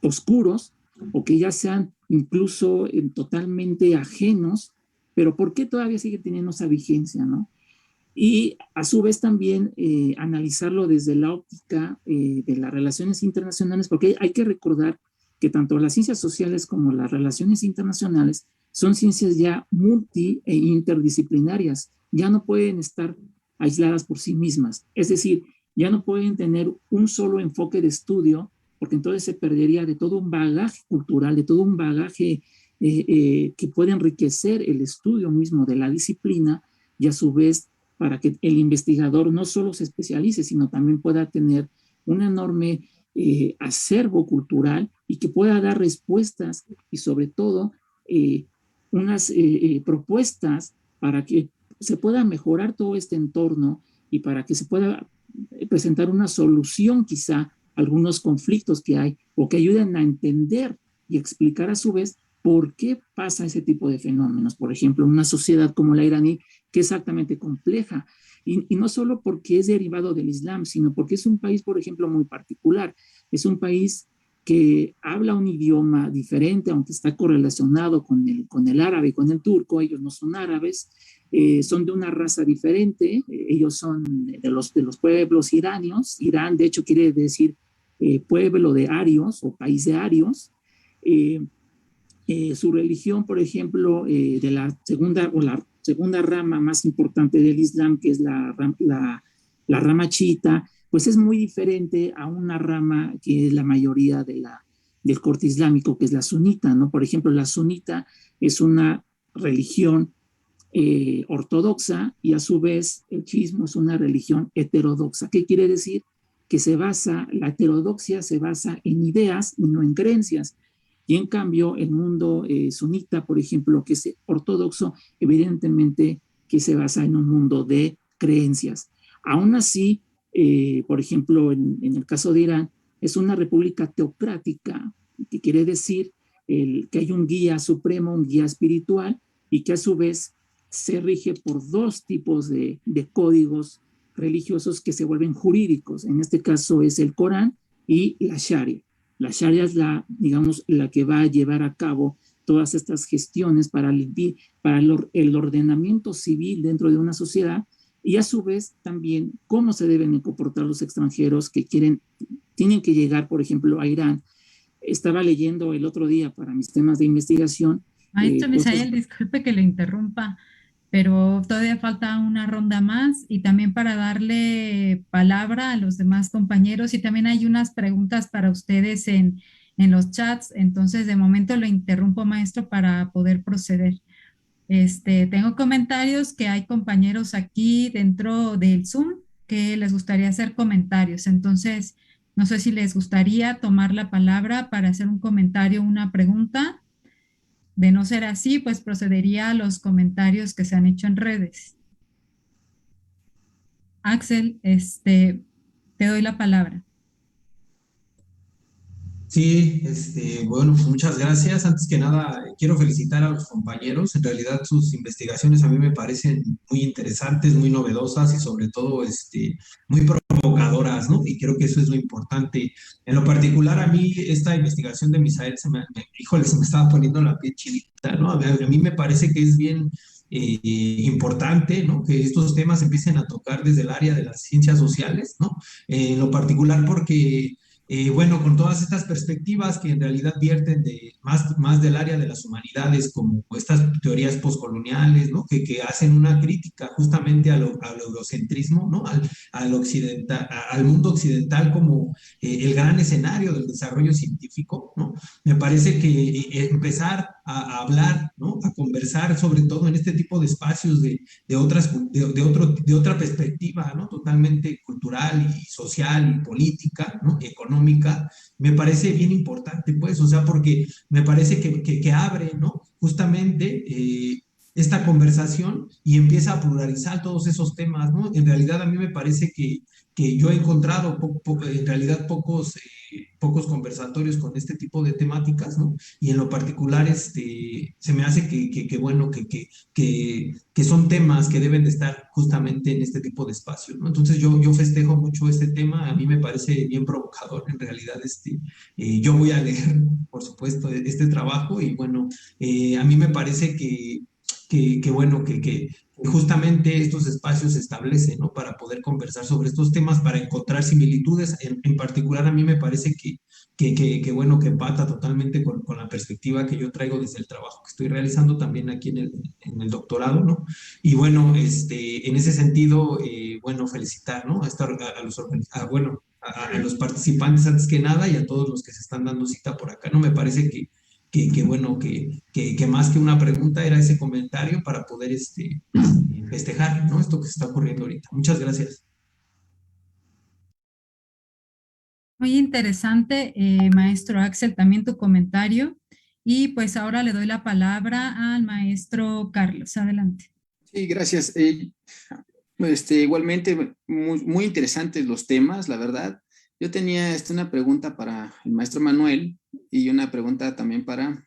oscuros, o que ya sean incluso totalmente ajenos, pero ¿por qué todavía sigue teniendo esa vigencia, no? Y a su vez también analizarlo desde la óptica de las relaciones internacionales, porque hay que recordar que tanto las ciencias sociales como las relaciones internacionales son ciencias ya multi e interdisciplinarias, ya no pueden estar aisladas por sí mismas, es decir, ya no pueden tener un solo enfoque de estudio, porque entonces se perdería de todo un bagaje cultural, de todo un bagaje que puede enriquecer el estudio mismo de la disciplina, y a su vez para que el investigador no solo se especialice, sino también pueda tener un enorme acervo cultural y que pueda dar respuestas y sobre todo unas propuestas para que se pueda mejorar todo este entorno y para que se pueda presentar una solución quizá a algunos conflictos que hay, o que ayuden a entender y explicar a su vez por qué pasa ese tipo de fenómenos. Por ejemplo, una sociedad como la iraní, que es exactamente compleja, y no solo porque es derivado del Islam, sino porque es un país, por ejemplo, muy particular. Es un país que habla un idioma diferente, aunque está correlacionado con el árabe y con el turco. Ellos no son árabes, son de una raza diferente, ellos son de los pueblos iranios. Irán, de hecho, quiere decir pueblo de arios o país de arios. Su religión, por ejemplo, de la segunda rama más importante del Islam, que es la rama chiita, pues es muy diferente a una rama que es la mayoría del corte islámico, que es la sunita, ¿no? Por ejemplo, la sunita es una religión ortodoxa, y a su vez el chiismo es una religión heterodoxa. ¿Qué quiere decir? Que la heterodoxia se basa en ideas y no en creencias. Y en cambio, el mundo sunita, por ejemplo, que es ortodoxo, evidentemente que se basa en un mundo de creencias. Aún así, por ejemplo, en el caso de Irán, es una república teocrática, que quiere decir que hay un guía supremo, un guía espiritual, y que a su vez se rige por dos tipos de códigos religiosos que se vuelven jurídicos. En este caso es el Corán y la Sharia. La Sharia es la que va a llevar a cabo todas estas gestiones para el ordenamiento civil dentro de una sociedad, y a su vez también cómo se deben comportar los extranjeros que tienen que llegar, por ejemplo, a Irán. Estaba leyendo el otro día para mis temas de investigación. Maestro Misael, disculpe que lo interrumpa. pero todavía falta una ronda más y también para darle palabra a los demás compañeros y también hay unas preguntas para ustedes en los chats, entonces de momento lo interrumpo, maestro, para poder proceder. Tengo comentarios que hay compañeros aquí dentro del Zoom que les gustaría hacer comentarios. Entonces, no sé si les gustaría tomar la palabra para hacer un comentario, una pregunta. De no ser así, pues procedería a los comentarios que se han hecho en redes. Axel, te doy la palabra. Sí, bueno, pues muchas gracias. Antes que nada, quiero felicitar a los compañeros. En realidad, sus investigaciones a mí me parecen muy interesantes, muy novedosas y sobre todo, muy provocadoras, ¿no? Y creo que eso es lo importante. En lo particular, a mí, esta investigación de Misael, híjole, se me estaba poniendo la piel chinita, ¿no? A mí me parece que es bien importante, ¿no? Que estos temas empiecen a tocar desde el área de las ciencias sociales, ¿no? En lo particular porque bueno, con todas estas perspectivas que en realidad vierten más del área de las humanidades, como estas teorías postcoloniales, ¿no? Que hacen una crítica justamente al eurocentrismo, ¿no? Al occidental, al mundo occidental como el gran escenario del desarrollo científico, ¿no? Me parece que empezar a hablar, ¿no? A conversar sobre todo en este tipo de espacios de otra perspectiva, ¿no? Totalmente cultural y social y política, ¿no? Económica, me parece bien importante, pues, o sea, porque me parece que abre, ¿no? Justamente esta conversación y empieza a pluralizar todos esos temas, ¿no? En realidad a mí me parece que yo he encontrado en realidad pocos conversatorios con este tipo de temáticas, ¿no? Y en lo particular, se me hace bueno, que son temas que deben de estar justamente en este tipo de espacios, ¿no? Entonces yo festejo mucho este tema, a mí me parece bien provocador, en realidad, yo voy a leer, por supuesto, este trabajo y bueno, a mí me parece bueno, que justamente estos espacios se establecen, ¿no? Para poder conversar sobre estos temas, para encontrar similitudes. En particular, a mí me parece bueno, que empata totalmente con la perspectiva que yo traigo desde el trabajo que estoy realizando también aquí en el doctorado, ¿no? Y bueno, en ese sentido, bueno, felicitar, ¿no? A los participantes antes que nada y a todos los que se están dando cita por acá, ¿no? Me parece bueno, que más que una pregunta era ese comentario para poder festejar, ¿no? Esto que se está ocurriendo ahorita. Muchas gracias. Muy interesante, maestro Axel, también tu comentario. Y pues ahora le doy la palabra al maestro Carlos. Adelante. Sí, gracias. Igualmente, muy interesantes los temas, la verdad. Yo tenía una pregunta para el maestro Manuel y una pregunta también para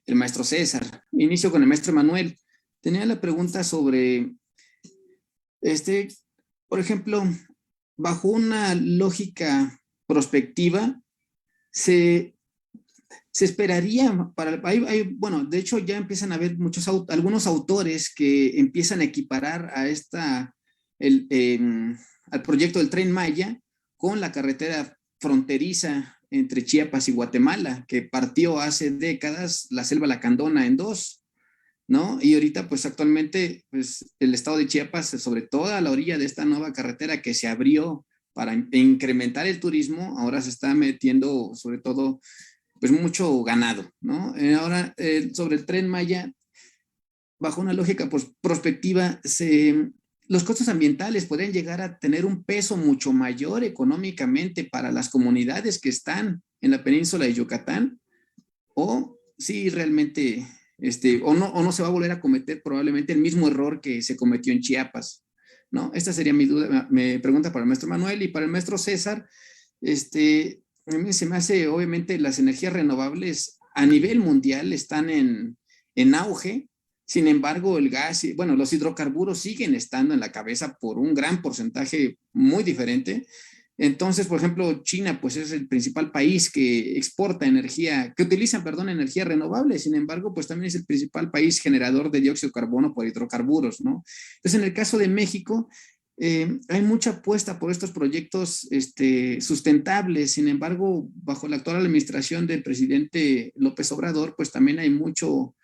el maestro César. Inicio con el maestro Manuel. Tenía la pregunta sobre, por ejemplo, bajo una lógica prospectiva, se esperaría bueno, de hecho ya empiezan a haber algunos autores que empiezan a equiparar al proyecto del Tren Maya con la carretera fronteriza entre Chiapas y Guatemala, que partió hace décadas la selva lacandona en dos, ¿no? Y ahorita, pues actualmente, pues el estado de Chiapas, sobre todo a la orilla de esta nueva carretera que se abrió para incrementar el turismo, ahora se está metiendo sobre todo, pues mucho ganado, ¿no? Ahora, sobre el Tren Maya, bajo una lógica pues, prospectiva, los costos ambientales podrían llegar a tener un peso mucho mayor económicamente para las comunidades que están en la península de Yucatán, o si realmente, o no se va a volver a cometer probablemente el mismo error que se cometió en Chiapas, ¿no? Esta sería mi duda, mi pregunta para el maestro Manuel. Y para el maestro César, a mí se me hace, obviamente, las energías renovables a nivel mundial están en auge. Sin embargo, el gas, bueno, los hidrocarburos siguen estando en la cabeza por un gran porcentaje muy diferente. Entonces, por ejemplo, China, pues es el principal país que exporta energía, que utiliza, perdón, energía renovable. Sin embargo, pues también es el principal país generador de dióxido de carbono por hidrocarburos, ¿no? Entonces, en el caso de México, hay mucha apuesta por estos proyectos sustentables. Sin embargo, bajo la actual administración del presidente López Obrador, pues también hay mucho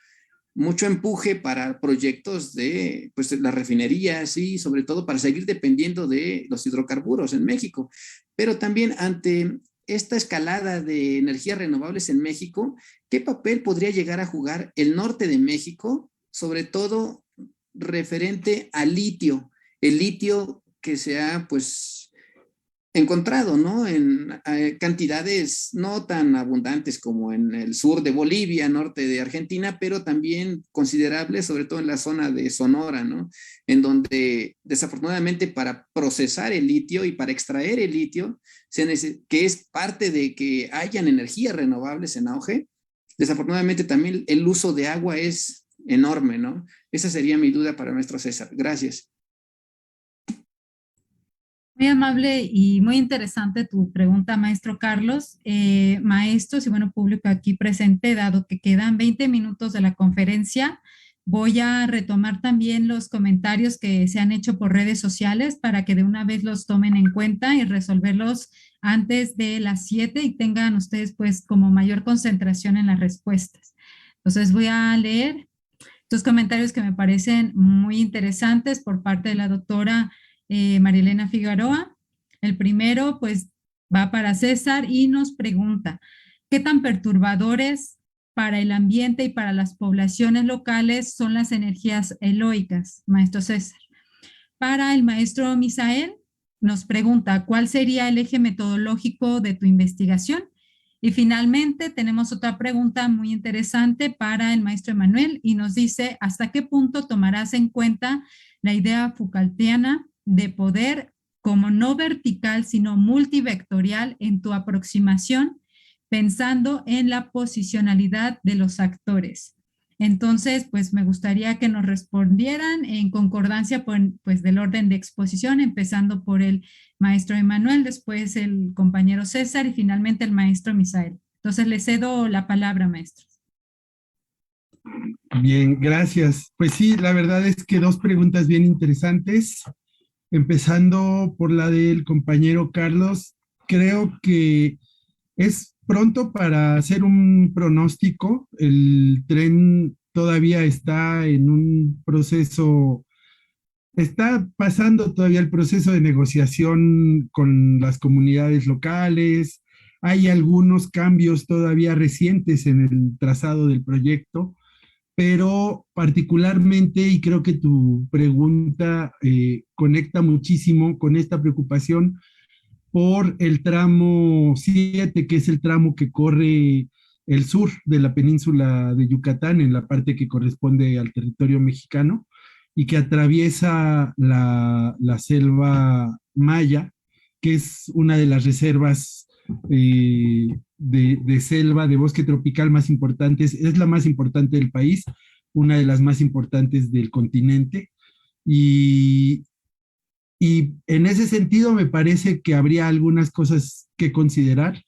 mucho empuje para proyectos de pues, las refinerías y sobre todo para seguir dependiendo de los hidrocarburos en México. Pero también ante esta escalada de energías renovables en México, ¿qué papel podría llegar a jugar el norte de México, sobre todo referente al litio? El litio que se ha pues encontrado, ¿no? En cantidades no tan abundantes como en el sur de Bolivia, norte de Argentina, pero también considerables, sobre todo en la zona de Sonora, ¿no? En donde desafortunadamente para procesar el litio y para extraer el litio, que es parte de que hayan energías renovables en auge, desafortunadamente también el uso de agua es enorme, ¿no? Esa sería mi duda para nuestro César. Gracias. Muy amable y muy interesante tu pregunta, maestro Carlos. Maestros y bueno, público aquí presente, dado que quedan 20 minutos de la conferencia, voy a retomar también los comentarios que se han hecho por redes sociales para que de una vez los tomen en cuenta y resolverlos antes de las 7 y tengan ustedes pues como mayor concentración en las respuestas. Entonces voy a leer estos comentarios que me parecen muy interesantes por parte de la doctora Marilena Figueroa. El primero, pues, va para César y nos pregunta, ¿qué tan perturbadores para el ambiente y para las poblaciones locales son las energías eólicas, maestro César? Para el maestro Misael, nos pregunta, ¿cuál sería el eje metodológico de tu investigación? Y finalmente, tenemos otra pregunta muy interesante para el maestro Emanuel y nos dice, ¿hasta qué punto tomarás en cuenta la idea Foucaultiana de poder como no vertical, sino multivectorial en tu aproximación, pensando en la posicionalidad de los actores? Entonces, pues me gustaría que nos respondieran en concordancia pues, del orden de exposición, empezando por el maestro Emanuel, después el compañero César y finalmente el maestro Misael. Entonces, le cedo la palabra, maestro. Bien, gracias. Pues sí, la verdad es que dos preguntas bien interesantes. Empezando por la del compañero Carlos, creo que es pronto para hacer un pronóstico. El tren todavía está en un proceso, está pasando todavía el proceso de negociación con las comunidades locales. Hay algunos cambios todavía recientes en el trazado del proyecto, pero particularmente, y creo que tu pregunta conecta muchísimo con esta preocupación por el tramo 7, que es el tramo que corre el sur de la península de Yucatán, en la parte que corresponde al territorio mexicano, y que atraviesa la selva maya, que es una de las reservas de selva, de bosque tropical más importantes, es la más importante del país, una de las más importantes del continente, y en ese sentido me parece que habría algunas cosas que considerar.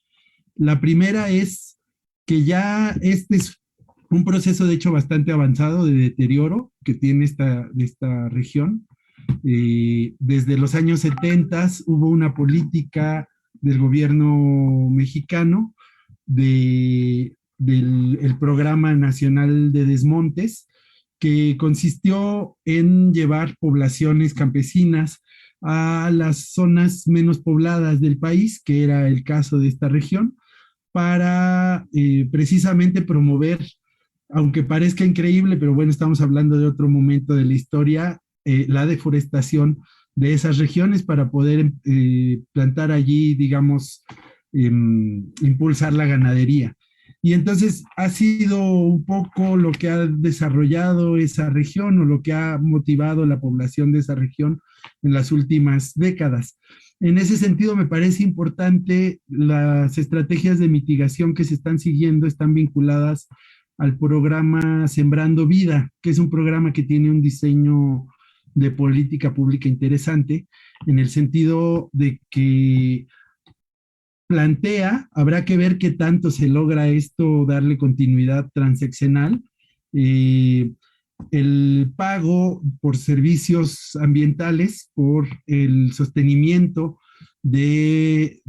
La primera es que ya este es un proceso de hecho bastante avanzado de deterioro que tiene esta región. Desde los años 70 hubo una política del gobierno mexicano del Programa Nacional de Desmontes, que consistió en llevar poblaciones campesinas a las zonas menos pobladas del país, que era el caso de esta región, para precisamente promover, aunque parezca increíble, pero bueno, estamos hablando de otro momento de la historia, la deforestación de esas regiones para poder plantar allí, digamos, impulsar la ganadería. Y entonces ha sido un poco lo que ha desarrollado esa región o lo que ha motivado la población de esa región en las últimas décadas. En ese sentido, me parece importante las estrategias de mitigación que se están siguiendo, están vinculadas al programa Sembrando Vida, que es un programa que tiene un diseño de política pública interesante, en el sentido de que plantea, habrá que ver qué tanto se logra esto, darle continuidad transeccional, el pago por servicios ambientales, por el sostenimiento de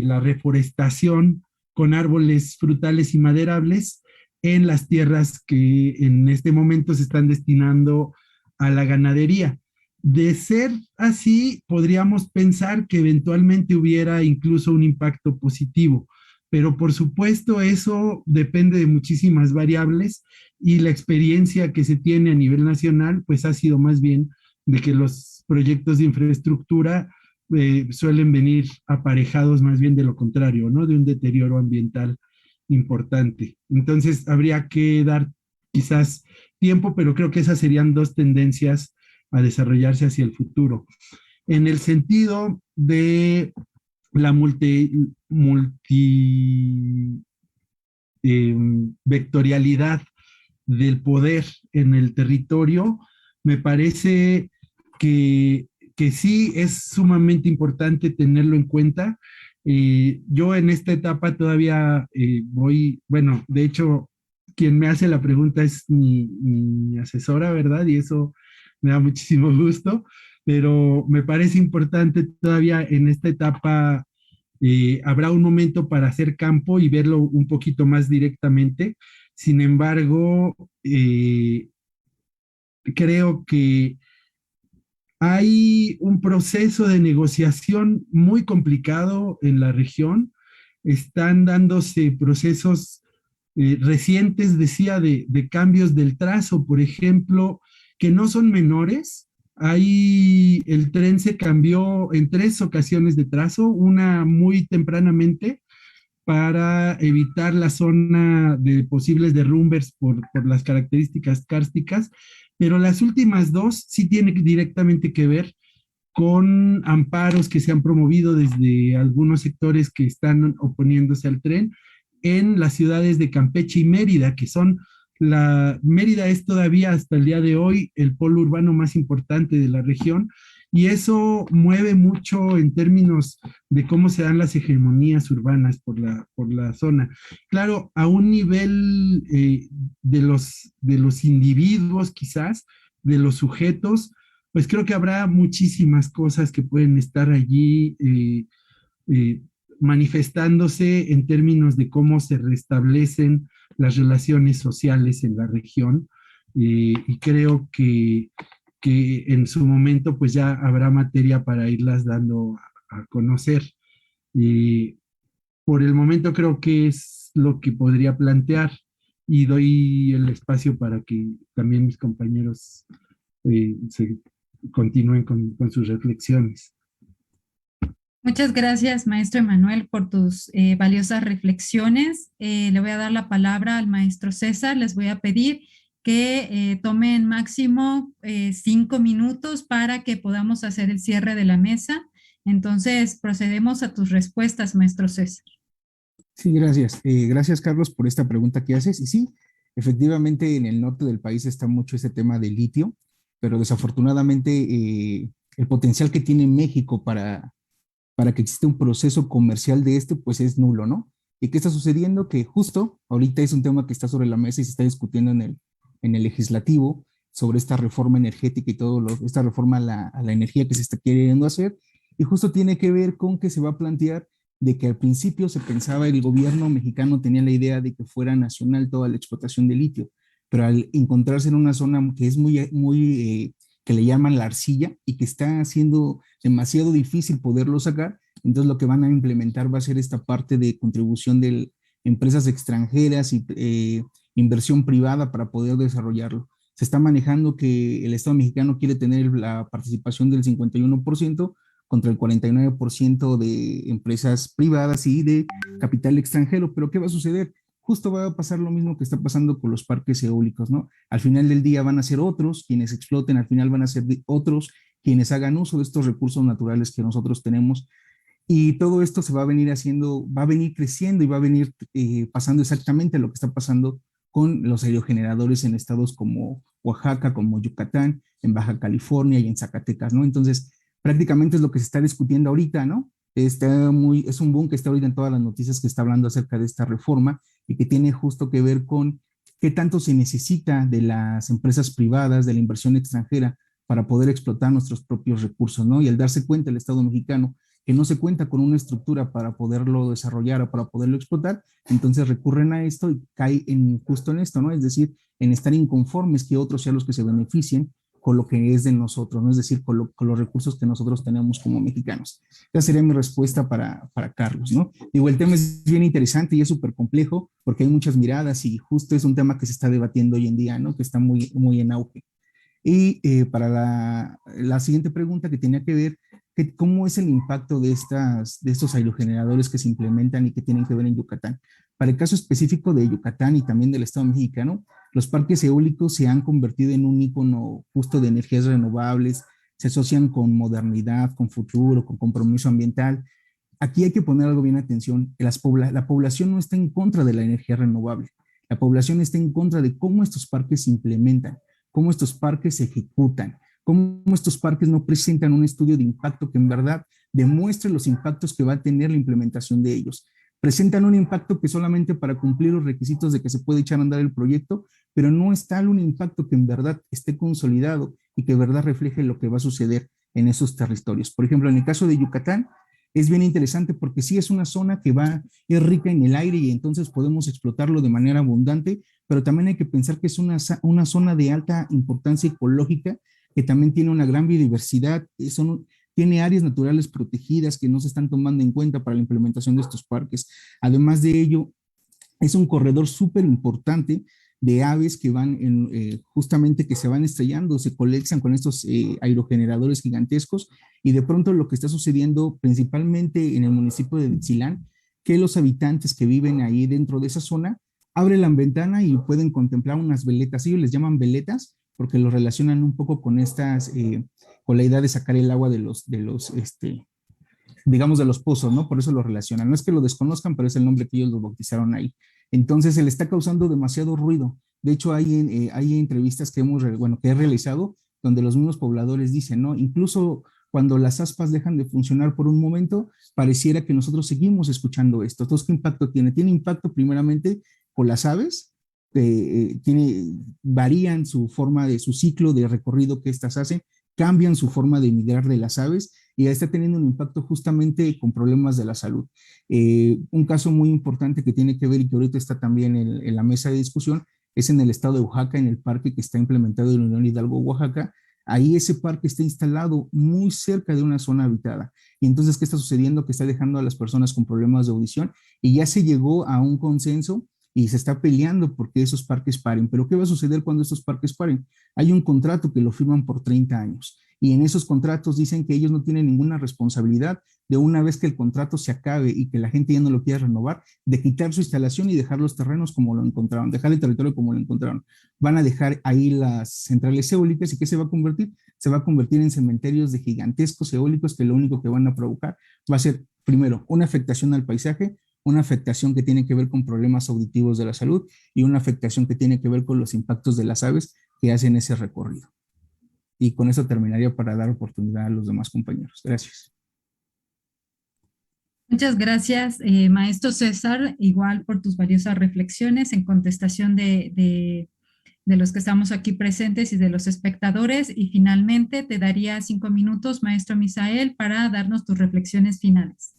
la reforestación con árboles frutales y maderables, en las tierras que en este momento se están destinando a la ganadería. De ser así, podríamos pensar que eventualmente hubiera incluso un impacto positivo, pero por supuesto eso depende de muchísimas variables y la experiencia que se tiene a nivel nacional pues ha sido más bien de que los proyectos de infraestructura suelen venir aparejados más bien de lo contrario, ¿no? De un deterioro ambiental importante. Entonces habría que dar quizás tiempo, pero creo que esas serían dos tendencias a desarrollarse hacia el futuro. En el sentido de la vectorialidad del poder en el territorio, me parece que sí es sumamente importante tenerlo en cuenta. Yo en esta etapa todavía voy, bueno, de hecho, quien me hace la pregunta es mi asesora, ¿verdad? Y eso me da muchísimo gusto, pero me parece importante todavía en esta etapa, habrá un momento para hacer campo y verlo un poquito más directamente. Sin embargo, creo que hay un proceso de negociación muy complicado en la región. Están dándose procesos recientes, decía, de cambios del trazo, por ejemplo, que no son menores. Ahí el tren se cambió en 3 ocasiones de trazo, una muy tempranamente para evitar la zona de posibles derrumbes por las características kársticas, pero las últimas 2 sí tienen directamente que ver con amparos que se han promovido desde algunos sectores que están oponiéndose al tren en las ciudades de Campeche y Mérida, que son Mérida es todavía hasta el día de hoy el polo urbano más importante de la región, y eso mueve mucho en términos de cómo se dan las hegemonías urbanas por la zona. Claro, a un nivel de los individuos quizás, de los sujetos, pues creo que habrá muchísimas cosas que pueden estar allí manifestándose en términos de cómo se restablecen las relaciones sociales en la región, y creo que en su momento pues ya habrá materia para irlas dando a conocer. Por el momento creo que es lo que podría plantear, y doy el espacio para que también mis compañeros se continúen con sus reflexiones. Muchas gracias, maestro Emanuel, por tus valiosas reflexiones. Le voy a dar la palabra al maestro César. Les voy a pedir que tomen máximo 5 minutos para que podamos hacer el cierre de la mesa. Entonces, procedemos a tus respuestas, maestro César. Sí, gracias. Gracias, Carlos, por esta pregunta que haces. Y sí, efectivamente, en el norte del país está mucho ese tema del litio, pero desafortunadamente el potencial que tiene México para que exista un proceso comercial de pues es nulo, ¿no? ¿Y qué está sucediendo? Que justo ahorita es un tema que está sobre la mesa y se está discutiendo en el legislativo sobre esta reforma energética y esta reforma a la energía que se está queriendo hacer, y justo tiene que ver con que se va a plantear de que al principio se pensaba, el gobierno mexicano tenía la idea de que fuera nacional toda la explotación de litio, pero al encontrarse en una zona que es que le llaman la arcilla y que está haciendo demasiado difícil poderlo sacar, entonces lo que van a implementar va a ser esta parte de contribución de empresas extranjeras y inversión privada para poder desarrollarlo. Se está manejando que el Estado mexicano quiere tener la participación del 51% contra el 49% de empresas privadas y de capital extranjero, pero ¿qué va a suceder? Justo va a pasar lo mismo que está pasando con los parques eólicos, ¿no? Al final del día van a ser otros quienes exploten, al final van a ser otros quienes hagan uso de estos recursos naturales que nosotros tenemos, y todo esto se va a venir haciendo, va a venir creciendo y va a venir pasando exactamente lo que está pasando con los aerogeneradores en estados como Oaxaca, como Yucatán, en Baja California y en Zacatecas, ¿no? Entonces, prácticamente es lo que se está discutiendo ahorita, ¿no? Es un boom que está ahorita en todas las noticias, que está hablando acerca de esta reforma y que tiene justo que ver con qué tanto se necesita de las empresas privadas, de la inversión extranjera para poder explotar nuestros propios recursos, ¿no? Y al darse cuenta el Estado mexicano que no se cuenta con una estructura para poderlo desarrollar o para poderlo explotar, entonces recurren a esto y cae justo en esto, ¿no? Es decir, en estar inconformes que otros sean los que se beneficien con lo que es de nosotros, ¿no? Es decir, con los recursos que nosotros tenemos como mexicanos. Esa sería mi respuesta para Carlos, ¿no? Digo, el tema es bien interesante y es súper complejo porque hay muchas miradas y justo es un tema que se está debatiendo hoy en día, ¿no? Que está muy, muy en auge. Y para la siguiente pregunta que tenía que ver, ¿cómo es el impacto de estos aerogeneradores que se implementan y que tienen que ver en Yucatán? Para el caso específico de Yucatán y también del Estado mexicano, los parques eólicos se han convertido en un ícono justo de energías renovables, se asocian con modernidad, con futuro, con compromiso ambiental. Aquí hay que poner algo bien atención. La población no está en contra de la energía renovable. La población está en contra de cómo estos parques se implementan, cómo estos parques se ejecutan, cómo estos parques no presentan un estudio de impacto que en verdad demuestre los impactos que va a tener la implementación de ellos. Presentan un impacto que solamente para cumplir los requisitos de que se puede echar a andar el proyecto, pero no está un impacto que en verdad esté consolidado y que en verdad refleje lo que va a suceder en esos territorios. Por ejemplo, en el caso de Yucatán, es bien interesante porque sí es una zona que es rica en el aire y entonces podemos explotarlo de manera abundante, pero también hay que pensar que es una zona de alta importancia ecológica que también tiene una gran biodiversidad, tiene áreas naturales protegidas que no se están tomando en cuenta para la implementación de estos parques. Además de ello, es un corredor súper importante de aves que justamente que se van estrellando, se colectan con estos aerogeneradores gigantescos y de pronto lo que está sucediendo principalmente en el municipio de Itzilán, que los habitantes que viven ahí dentro de esa zona abren la ventana y pueden contemplar unas veletas. Ellos les llaman veletas porque lo relacionan un poco con con la idea de sacar el agua digamos, de los pozos, ¿no? Por eso lo relacionan. No es que lo desconozcan, pero es el nombre que ellos lo bautizaron ahí. Entonces, se le está causando demasiado ruido. De hecho, hay entrevistas que he realizado donde los mismos pobladores dicen, ¿no? Incluso cuando las aspas dejan de funcionar por un momento, pareciera que nosotros seguimos escuchando esto. Entonces, ¿qué impacto tiene? Tiene impacto primeramente con las aves, varían su ciclo de recorrido que estas hacen, cambian su forma de migrar de las aves y ya está teniendo un impacto justamente con problemas de la salud. Un caso muy importante que tiene que ver y que ahorita está también en la mesa de discusión es en el estado de Oaxaca, en el parque que está implementado en la Unión Hidalgo, Oaxaca. Ahí ese parque está instalado muy cerca de una zona habitada. Y entonces, ¿qué está sucediendo? Que está dejando a las personas con problemas de audición y ya se llegó a un consenso y se está peleando porque esos parques paren. Pero ¿qué va a suceder cuando estos parques paren? Hay un contrato que lo firman por 30 años y en esos contratos dicen que ellos no tienen ninguna responsabilidad de una vez que el contrato se acabe y que la gente ya no lo quiera renovar, de quitar su instalación y dejar los terrenos como lo encontraron, dejar el territorio como lo encontraron. Van a dejar ahí las centrales eólicas y ¿qué se va a convertir? Se va a convertir en cementerios de gigantescos eólicos que lo único que van a provocar va a ser, primero, una afectación al paisaje, una afectación que tiene que ver con problemas auditivos de la salud y una afectación que tiene que ver con los impactos de las aves que hacen ese recorrido. Y con eso terminaría para dar oportunidad a los demás compañeros. Gracias. Muchas gracias, maestro César, igual por tus valiosas reflexiones en contestación de los que estamos aquí presentes y de los espectadores. Y finalmente te daría 5 minutos, maestro Misael, para darnos tus reflexiones finales.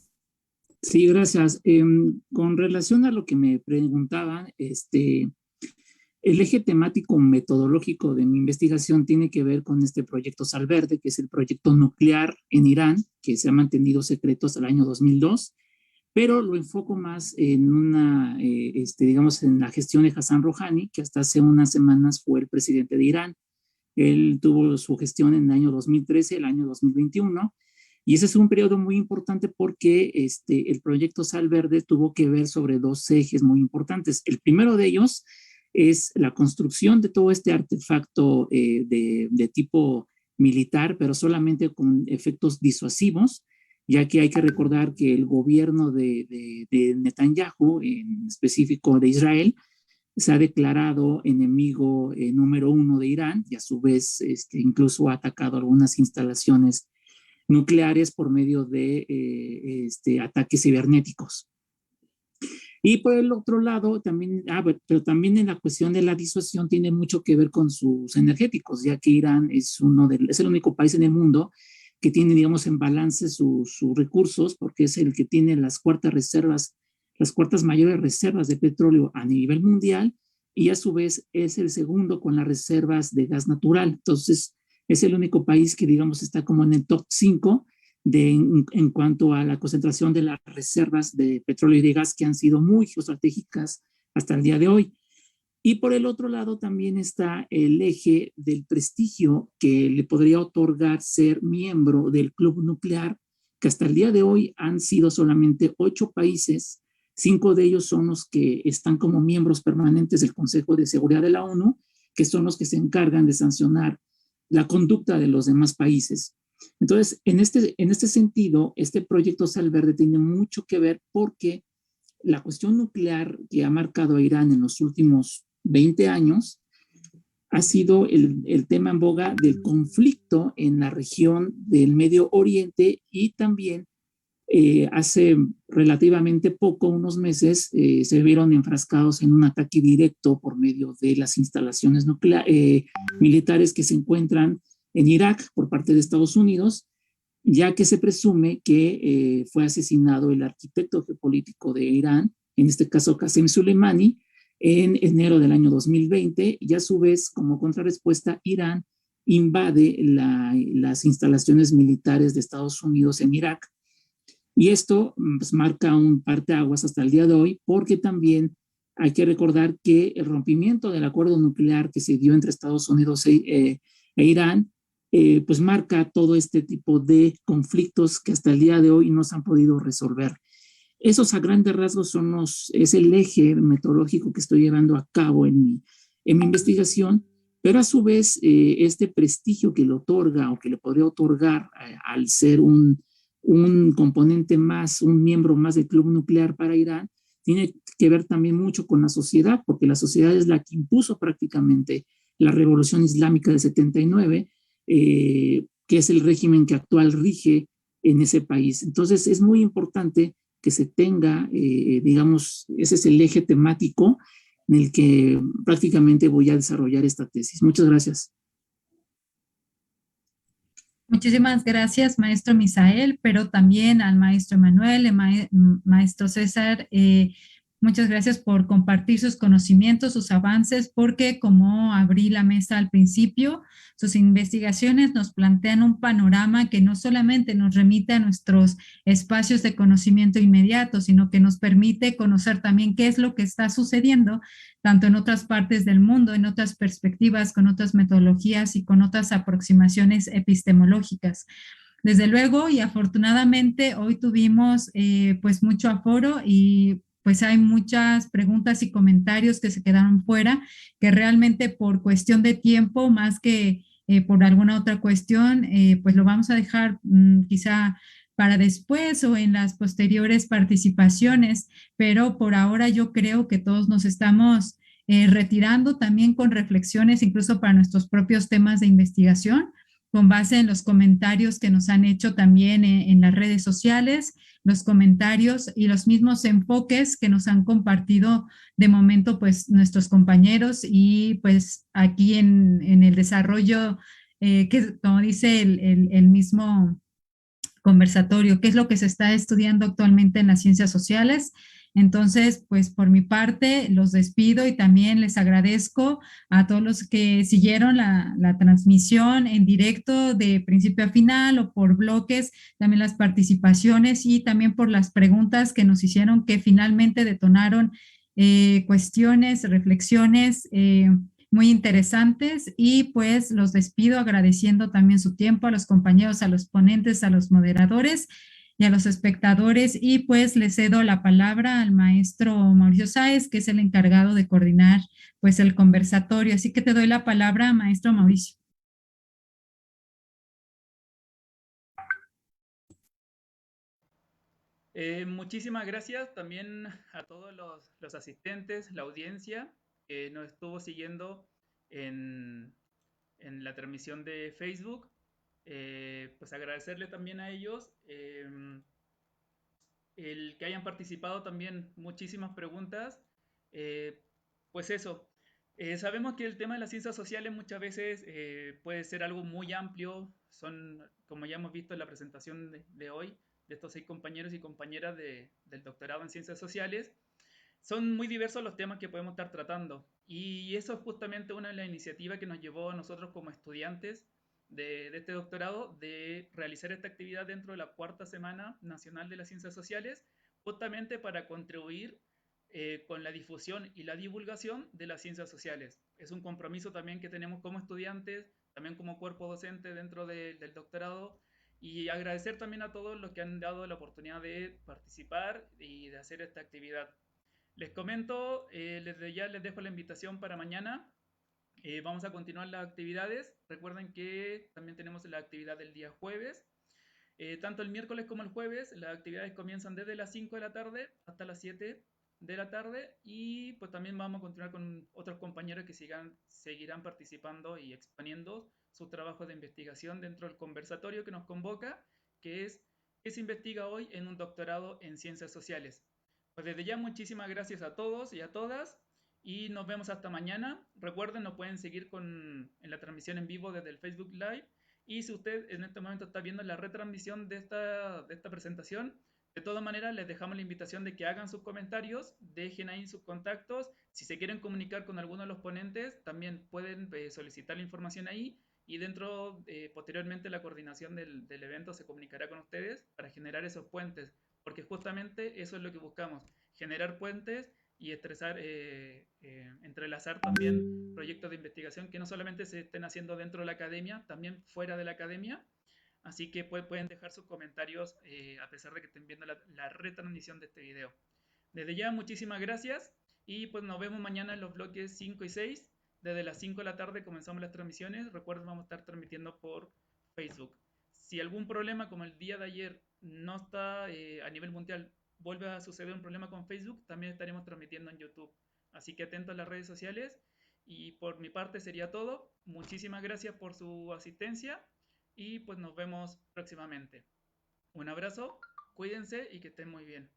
Sí, gracias. Con relación a lo que me preguntaban, el eje temático metodológico de mi investigación tiene que ver con este proyecto Sal Verde, que es el proyecto nuclear en Irán, que se ha mantenido secreto hasta el año 2002, pero lo enfoco más en digamos, en la gestión de Hassan Rouhani, que hasta hace unas semanas fue el presidente de Irán. Él tuvo su gestión en el año 2013, el año 2021, y ese es un periodo muy importante porque el proyecto Sal Verde tuvo que ver sobre 2 ejes muy importantes. El primero de ellos es la construcción de todo este artefacto de tipo militar, pero solamente con efectos disuasivos, ya que hay que recordar que el gobierno de Netanyahu, en específico de Israel, se ha declarado enemigo número 1 de Irán y a su vez incluso ha atacado algunas instalaciones nucleares por medio de ataques cibernéticos. Y por el otro lado, también, pero también en la cuestión de la disuasión tiene mucho que ver con sus energéticos, ya que Irán es el único país en el mundo que tiene, digamos, en balance sus recursos, porque es el que tiene las cuartas mayores reservas de petróleo a nivel mundial, y a su vez es el segundo con las reservas de gas natural. Entonces, es el único país que, digamos, está como en el top 5 en cuanto a la concentración de las reservas de petróleo y de gas, que han sido muy geoestratégicas hasta el día de hoy. Y por el otro lado también está el eje del prestigio que le podría otorgar ser miembro del Club Nuclear, que hasta el día de hoy han sido solamente 8 países, 5 de ellos son los que están como miembros permanentes del Consejo de Seguridad de la ONU, que son los que se encargan de sancionar la conducta de los demás países. Entonces, en este sentido, este proyecto Sal Verde tiene mucho que ver porque la cuestión nuclear que ha marcado a Irán en los últimos 20 años ha sido el tema en boga del conflicto en la región del Medio Oriente, y también hace relativamente poco, unos meses, se vieron enfrascados en un ataque directo por medio de las instalaciones militares que se encuentran en Irak por parte de Estados Unidos, ya que se presume que fue asesinado el arquitecto geopolítico de Irán, en este caso Qasem Soleimani, en enero del año 2020, y a su vez, como contrarrespuesta, Irán invade las instalaciones militares de Estados Unidos en Irak. Y esto pues, marca un parteaguas hasta el día de hoy, porque también hay que recordar que el rompimiento del acuerdo nuclear que se dio entre Estados Unidos e Irán, pues marca todo este tipo de conflictos que hasta el día de hoy no se han podido resolver. Esos a grandes rasgos es el eje metodológico que estoy llevando a cabo en mi investigación, pero a su vez este prestigio que le otorga o que le podría otorgar al ser un componente más, un miembro más del Club Nuclear para Irán, tiene que ver también mucho con la sociedad, porque la sociedad es la que impuso prácticamente la Revolución Islámica del 79, que es el régimen que actual rige en ese país. Entonces es muy importante que se tenga, digamos, ese es el eje temático en el que prácticamente voy a desarrollar esta tesis. Muchas gracias. Muchísimas gracias, maestro Misael, pero también al maestro Emanuel, maestro César. Muchas gracias por compartir sus conocimientos, sus avances, porque como abrí la mesa al principio, sus investigaciones nos plantean un panorama que no solamente nos remite a nuestros espacios de conocimiento inmediato, sino que nos permite conocer también qué es lo que está sucediendo tanto en otras partes del mundo, en otras perspectivas, con otras metodologías y con otras aproximaciones epistemológicas. Desde luego y afortunadamente hoy tuvimos pues mucho aforo y pues hay muchas preguntas y comentarios que se quedaron fuera, que realmente por cuestión de tiempo, más que por alguna otra cuestión, pues lo vamos a dejar quizá para después o en las posteriores participaciones, pero por ahora yo creo que todos nos estamos retirando también con reflexiones, incluso para nuestros propios temas de investigación, con base en los comentarios que nos han hecho también en las redes sociales, los comentarios y los mismos enfoques que nos han compartido de momento pues nuestros compañeros, y pues aquí en el desarrollo, que como dice el mismo conversatorio, qué es lo que se está estudiando actualmente en las ciencias sociales. Entonces, pues por mi parte, los despido y también les agradezco a todos los que siguieron la transmisión en directo de principio a final o por bloques, también las participaciones y también por las preguntas que nos hicieron, que finalmente detonaron cuestiones, reflexiones muy interesantes, y pues los despido agradeciendo también su tiempo a los compañeros, a los ponentes, a los moderadores y a los espectadores, y pues le cedo la palabra al maestro Mauricio Sáez, que es el encargado de coordinar pues el conversatorio. Así que te doy la palabra, maestro Mauricio. Muchísimas gracias también a todos los asistentes, la audiencia que nos estuvo siguiendo en la transmisión de Facebook. Pues agradecerle también a ellos el que hayan participado también, muchísimas preguntas. Pues eso, Sabemos que el tema de las ciencias sociales muchas veces puede ser algo muy amplio. Son, como ya hemos visto en la presentación de hoy, de estos 6 compañeros y compañeras del doctorado en ciencias sociales, son muy diversos los temas que podemos estar tratando. Y eso es justamente una de las iniciativas que nos llevó a nosotros como estudiantes de este doctorado, de realizar esta actividad dentro de la 4ª Semana Nacional de las Ciencias Sociales, justamente para contribuir con la difusión y la divulgación de las ciencias sociales. Es un compromiso también que tenemos como estudiantes, también como cuerpo docente dentro del doctorado, y agradecer también a todos los que han dado la oportunidad de participar y de hacer esta actividad. Les comento, desde ya les dejo la invitación para mañana. Vamos a continuar las actividades. Recuerden que también tenemos la actividad del día jueves. Tanto el miércoles como el jueves, las actividades comienzan desde las 5 de la tarde hasta las 7 de la tarde, y pues también vamos a continuar con otros compañeros que seguirán participando y exponiendo sus trabajos de investigación dentro del conversatorio que nos convoca, que es ¿qué se investiga hoy en un doctorado en ciencias sociales? Pues desde ya muchísimas gracias a todos y a todas, y nos vemos hasta mañana. Recuerden, nos pueden seguir en la transmisión en vivo desde el Facebook Live, y si usted en este momento está viendo la retransmisión de esta presentación, de todas maneras les dejamos la invitación de que hagan sus comentarios, dejen ahí sus contactos. Si se quieren comunicar con alguno de los ponentes, también pueden solicitar la información ahí, y posteriormente la coordinación del evento se comunicará con ustedes para generar esos puentes, porque justamente eso es lo que buscamos, generar puentes y entrelazar también proyectos de investigación que no solamente se estén haciendo dentro de la academia, también fuera de la academia. Así que pueden dejar sus comentarios a pesar de que estén viendo la retransmisión de este video. Desde ya, muchísimas gracias, y pues nos vemos mañana en los bloques 5 y 6. Desde las 5 de la tarde comenzamos las transmisiones. Recuerden, vamos a estar transmitiendo por Facebook. Si algún problema como el día de ayer no está a nivel mundial, vuelve a suceder un problema con Facebook, también estaremos transmitiendo en YouTube. Así que atentos a las redes sociales, y por mi parte sería todo. Muchísimas gracias por su asistencia, y pues nos vemos próximamente. Un abrazo, cuídense y que estén muy bien.